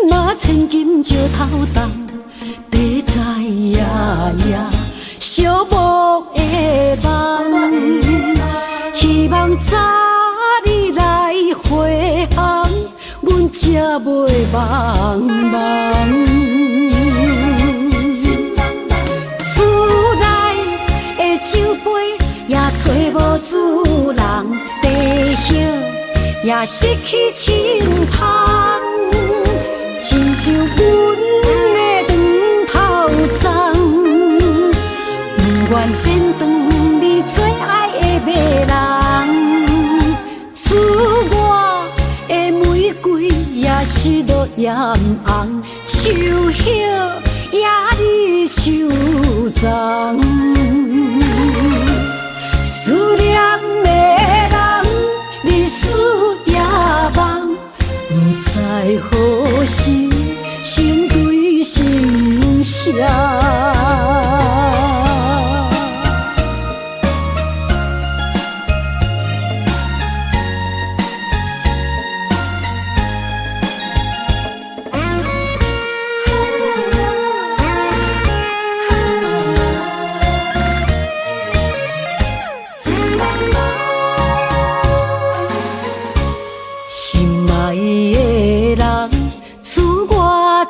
若千金石头重，地在夜夜寂寞的梦。希望早日来回航，阮才袂茫茫。厝内的酒杯也找无主人，地叶也失去清芳，亲像阮的长头鬃，不愿剪断你最爱的马人。厝外的玫瑰也是落艳红，树叶也离树丛。思念的人，日思夜梦，不知何时成对心声。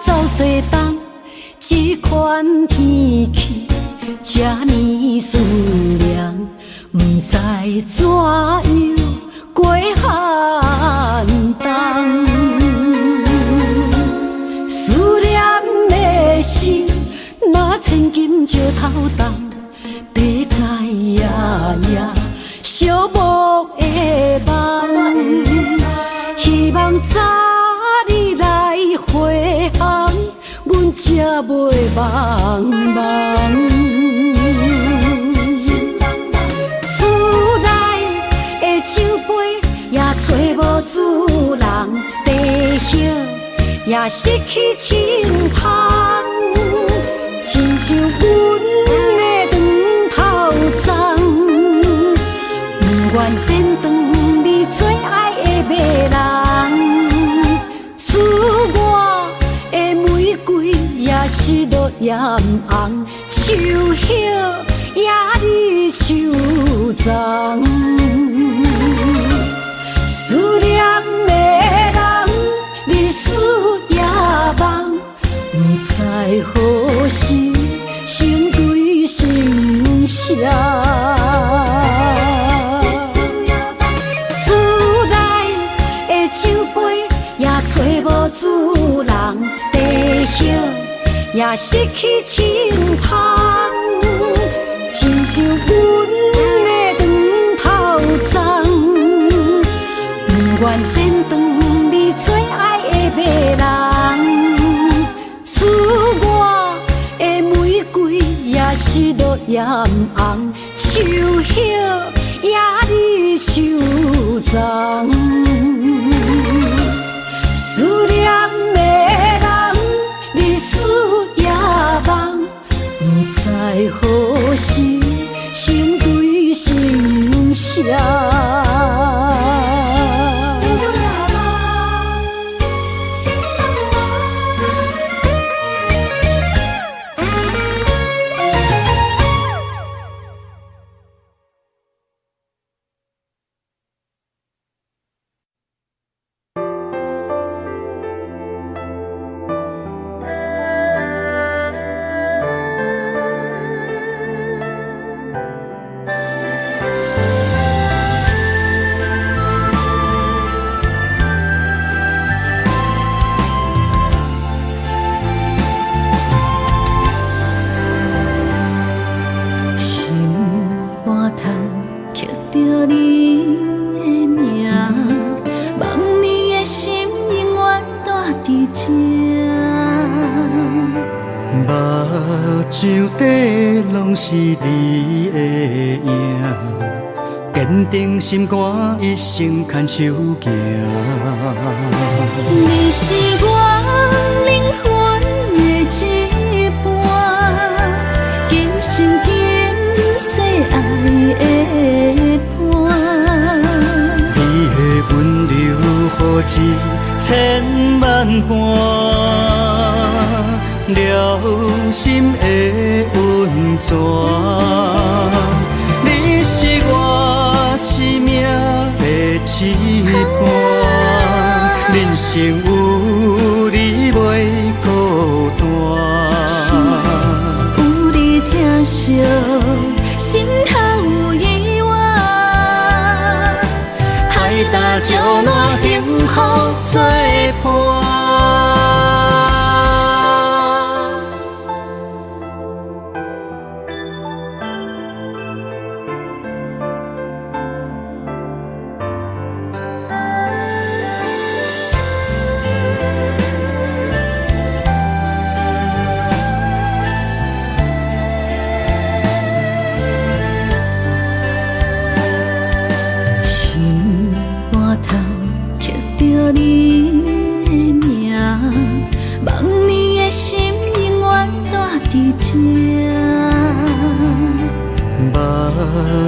走西东，这款天气这呢酸凉，不知怎样过寒冬。思念的心，若千金石头重，地在夜夜寂寞的梦。希望早日来回航，阮才袂茫茫。厝内的酒杯也找无主人，地叶也失去清芳，亲像阮的长头鬃，不愿剪断你最爱的马人。厝外的玫瑰也是落艳红，树叶也离树丛。思念的人，日思夜梦，不知何时成对心声。厝内的酒杯也找无主人，地叶也失去清芳，亲像阮的长头鬃，不愿剪断你最爱的马人。厝外的玫瑰也是落艳红，树叶也离树丛。思念的人，日思夜梦，不知何时成对心声。目睭底拢是你的影，坚定心肝，一生牵手行。你是我灵魂的一半，今生今世爱的伴。你的温柔好似千万般，了心的温泉。你是我生命的一半，人生有你袂孤单。有你疼惜，心头有意外，海大石烂，幸福作伴。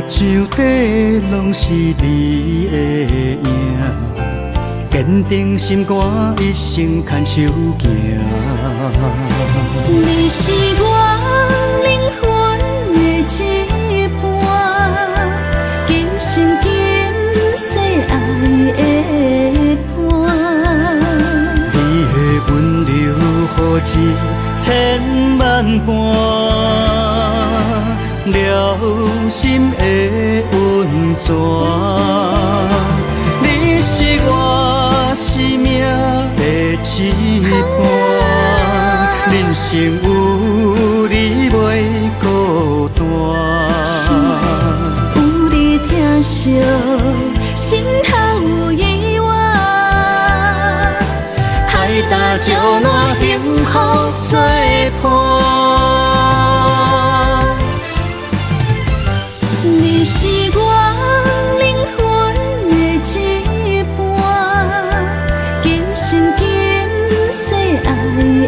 上底拢是你的影，坚定心肝，一生牵手行。你是我灵魂的一半，今生今世爱的伴。你的温柔好似千万般，了心的温泉。你是我生命的一半，人生有你袂孤单。有你疼惜，心头有意外，海大石烂，幸福作伴。你是我灵魂的一半，今生今世爱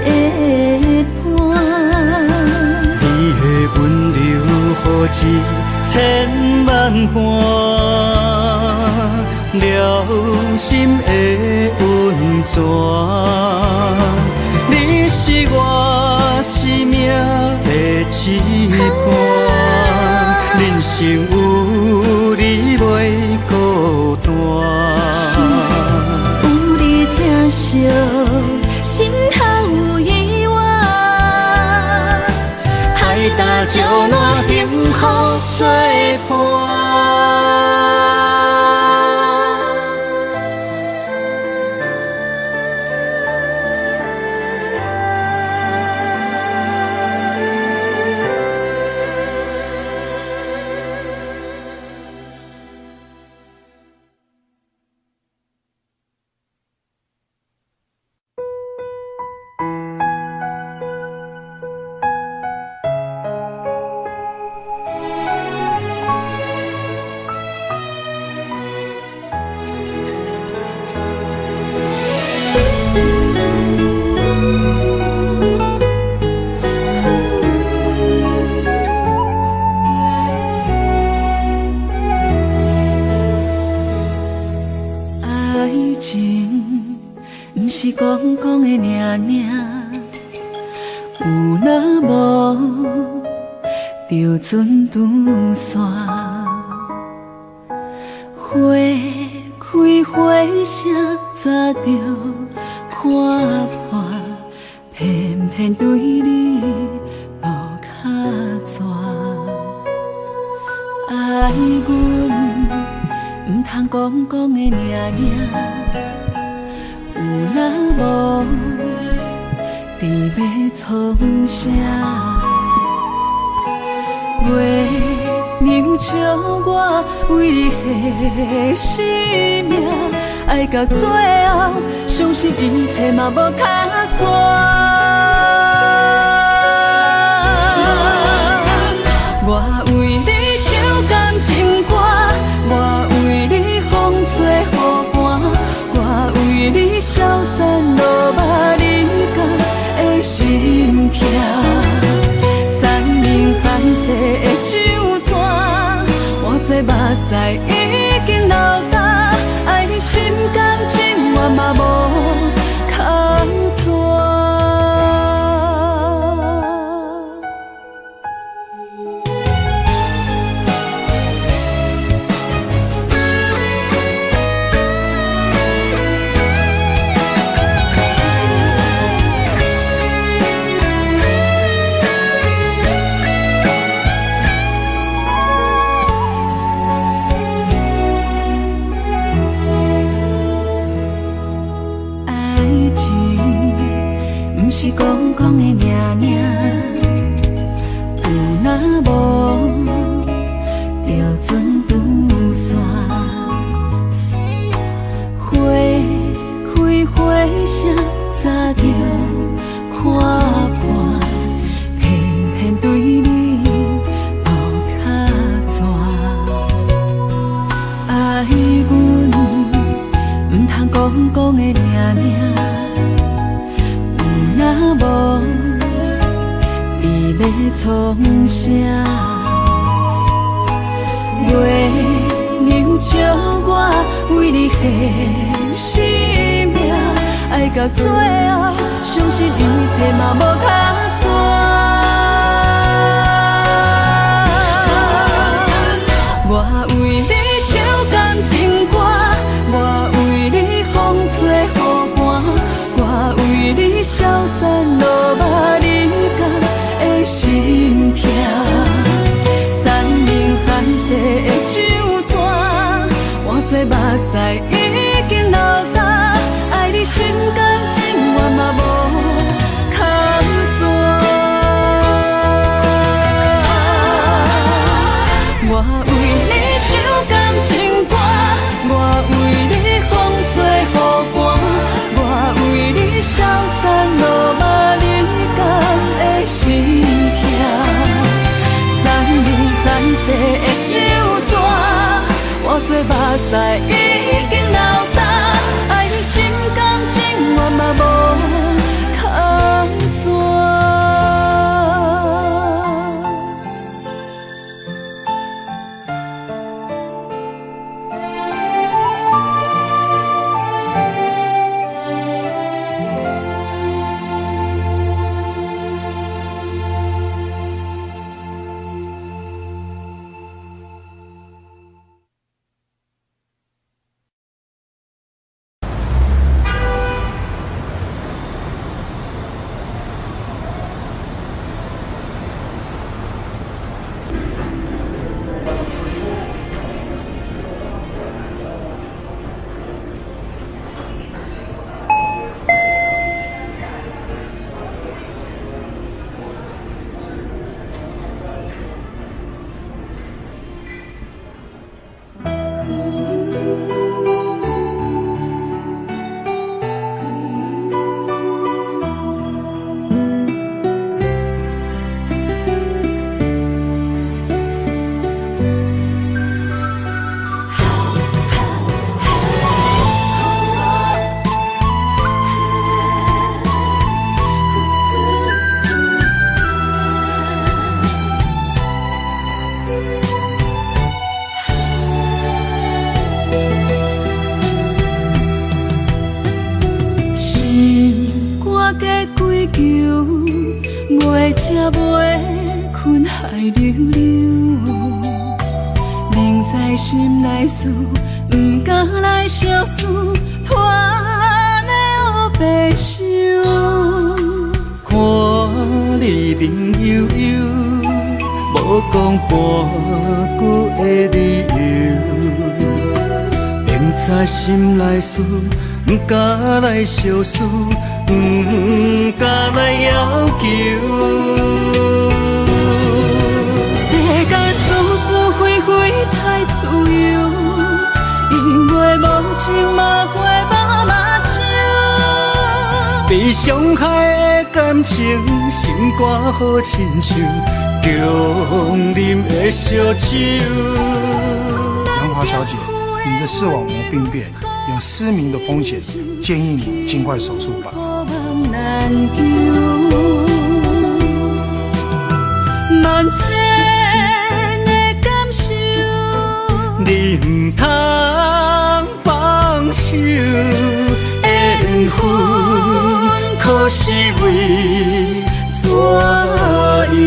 的伴。你的温柔好似千万般，了心的温泉。你是我生命的一半，人生有你袂孤单。有你疼惜，心头有意外，海大石烂，幸福作伴。是讲讲的尔尔，有若无就准断线。花开花谢早就看破，偏偏对你无卡纸。爱阮唔通讲讲的尔尔。有若无，伫要创啥？袂能笑我为何生命爱到最后，相信一切嘛无卡纸。我为你唱感情歌，我世的酒泉，换做目屎已经流干，爱你心甘情愿嘛无靠遮。是讲讲的命命，有若无就准拄线。花开花谢，早就看破，偏偏对你无卡纸。爱阮唔通讲讲的命命。若无，你要创啥？月亮照我为你献生命，爱到最后，相信一切嘛无卡纸。我为你唱感情歌，我为你风吹雨寒，我为你消散落寞人间的心痛。山明海誓的酒泉，换做目屎已经流干，爱你心甘情愿嘛无靠遮。我为你唱感情歌，我为你风吹雨寒，我为你消散落寞人间的心痛。山明海誓的酒泉，换做目屎已经流干，爱你心甘情愿嘛无靠遮。袂食袂困海流流，明知心内事，不敢来相思，拖咧黑白想。看你面悠悠，无讲半句的理由，明知心内事，不敢来相思。不敢来要求，世间事事非非太自由，因为无情嘛会无目睭。被伤害的感情，心肝好亲像强啉的烧酒。杨华小姐，你的视网膜病变，有失明的风险，建议你尽快手术吧。难求，万千你唔通放手，缘分可是为怎样？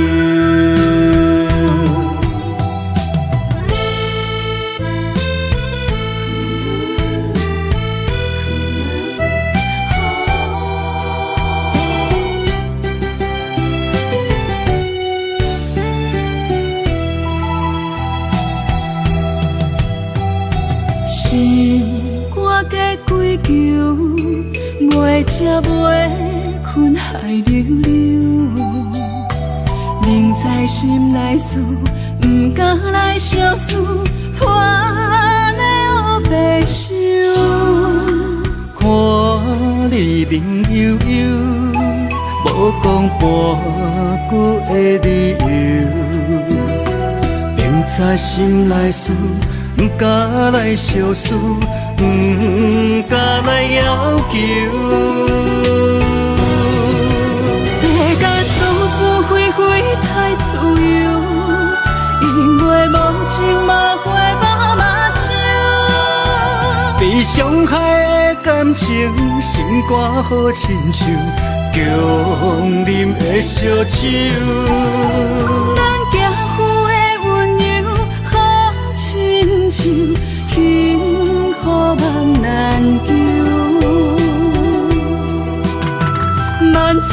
袂食袂困海流流，明知心内事，不敢来相思，拖了白首。看你面悠悠，无讲半句的理由，明知心内事，不敢来相思。不敢来要求，世间事事非非太自由，因为无情嘛会无目睭，被伤害的感情，心肝好亲像强啉的烧酒。咱行夫的温柔好亲像幸福梦难求，万千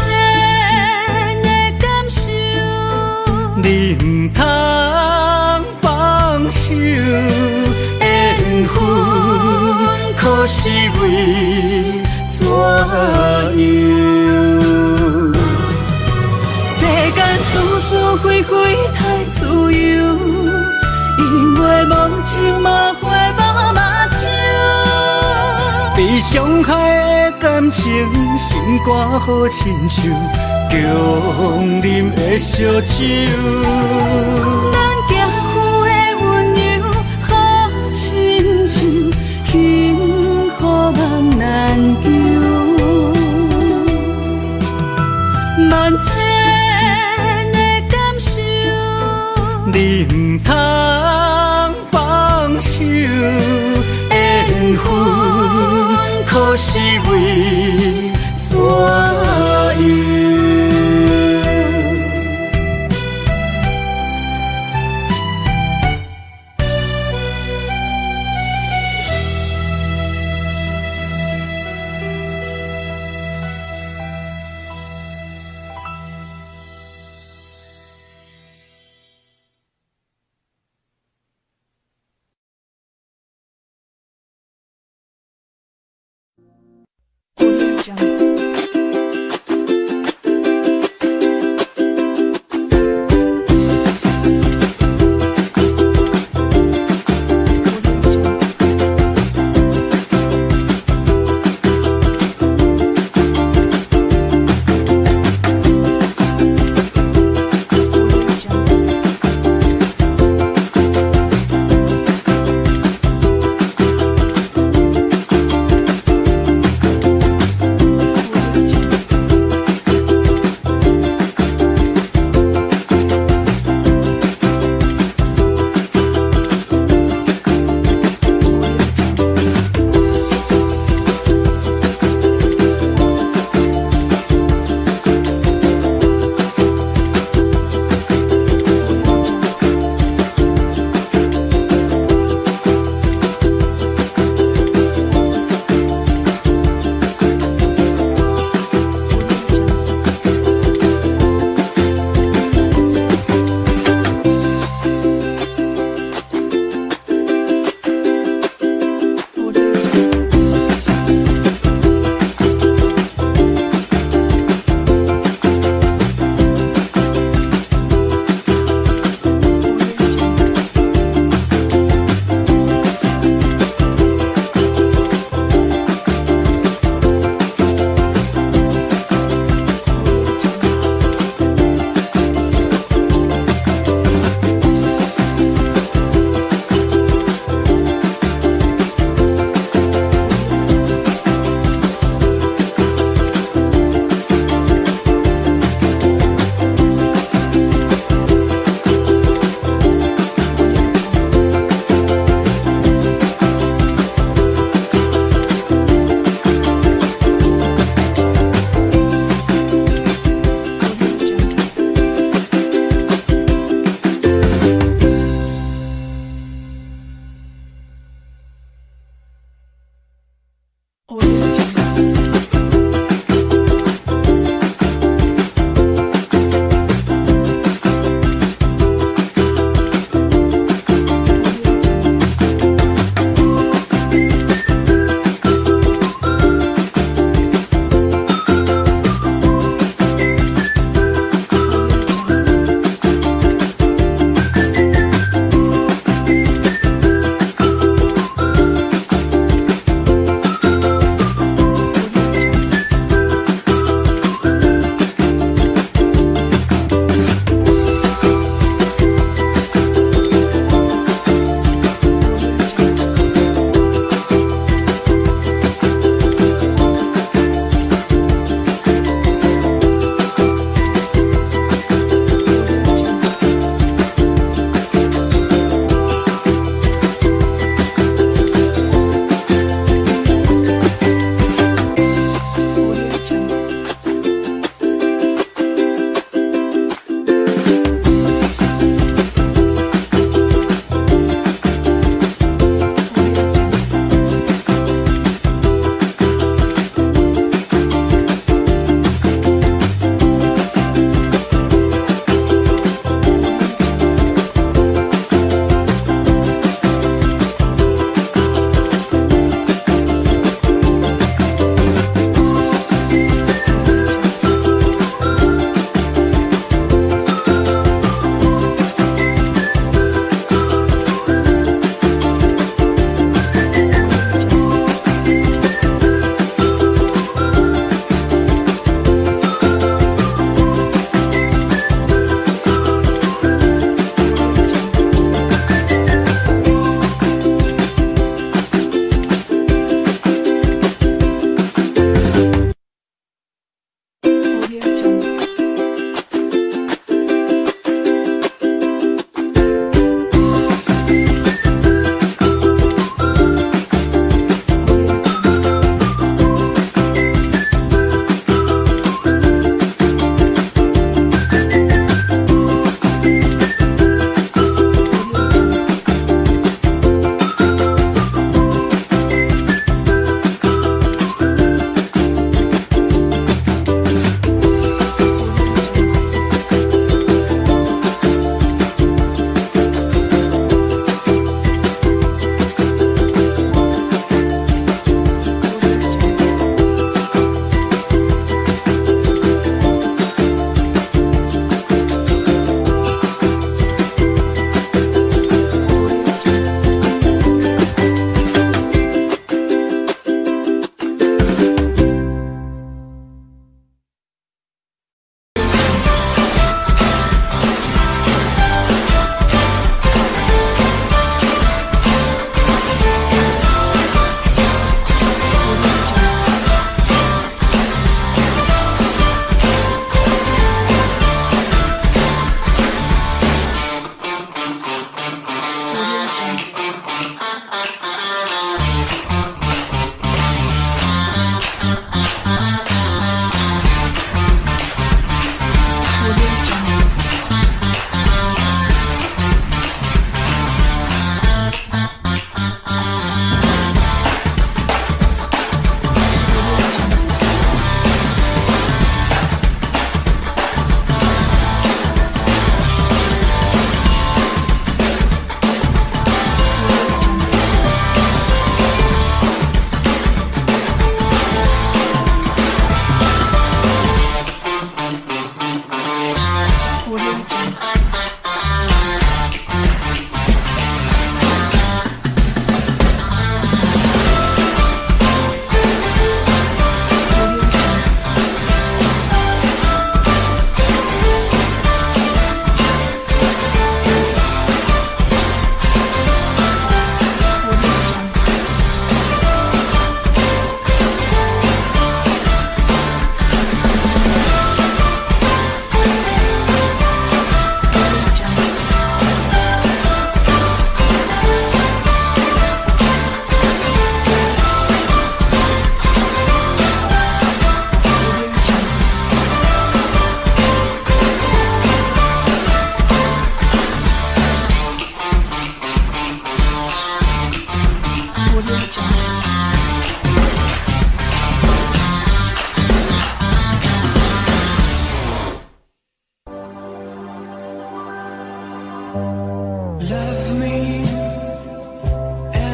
的感受，你唔通放手，缘分可是为怎样？世间事事非非太自由，因为无情嘛会无目睭。被伤害的感情，心肝好亲像强啉的烧酒。咱行夫的温柔好亲像幸福梦难求，万千的感受，你唔通放手，缘分可是为怎样？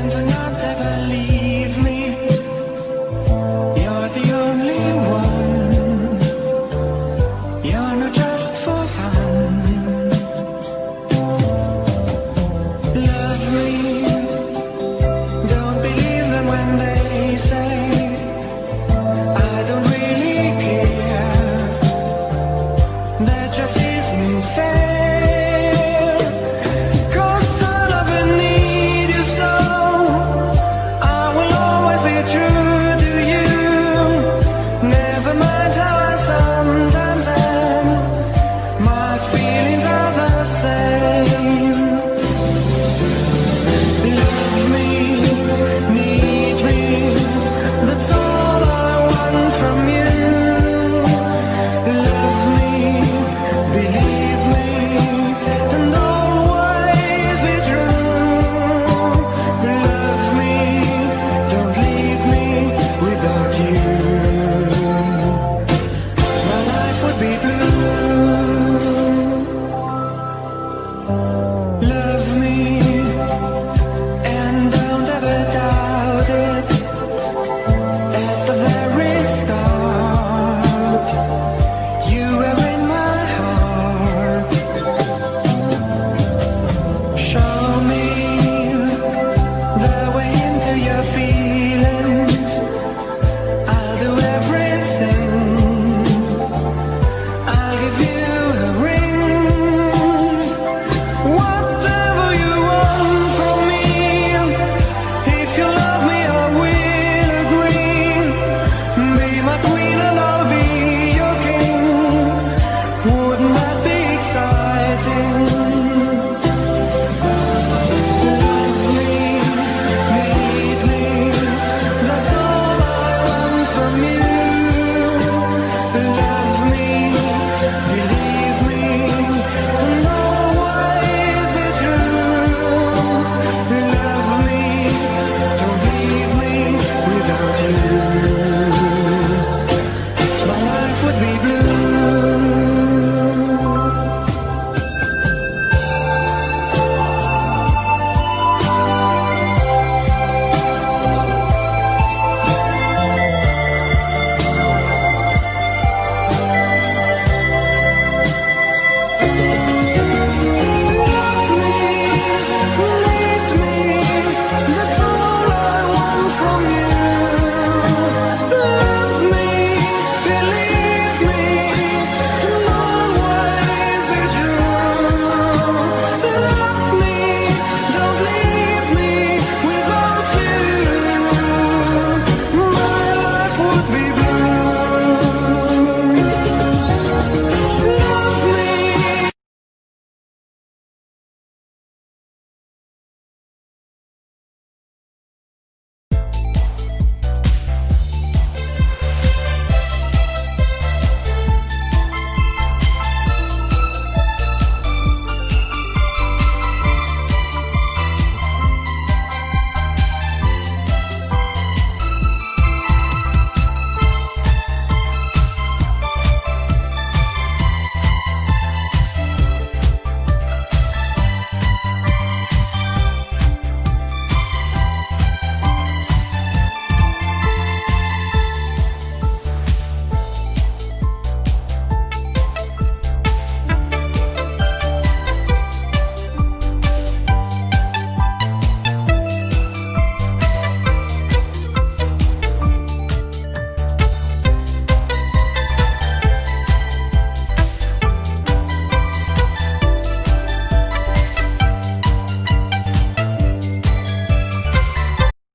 to not ever leave.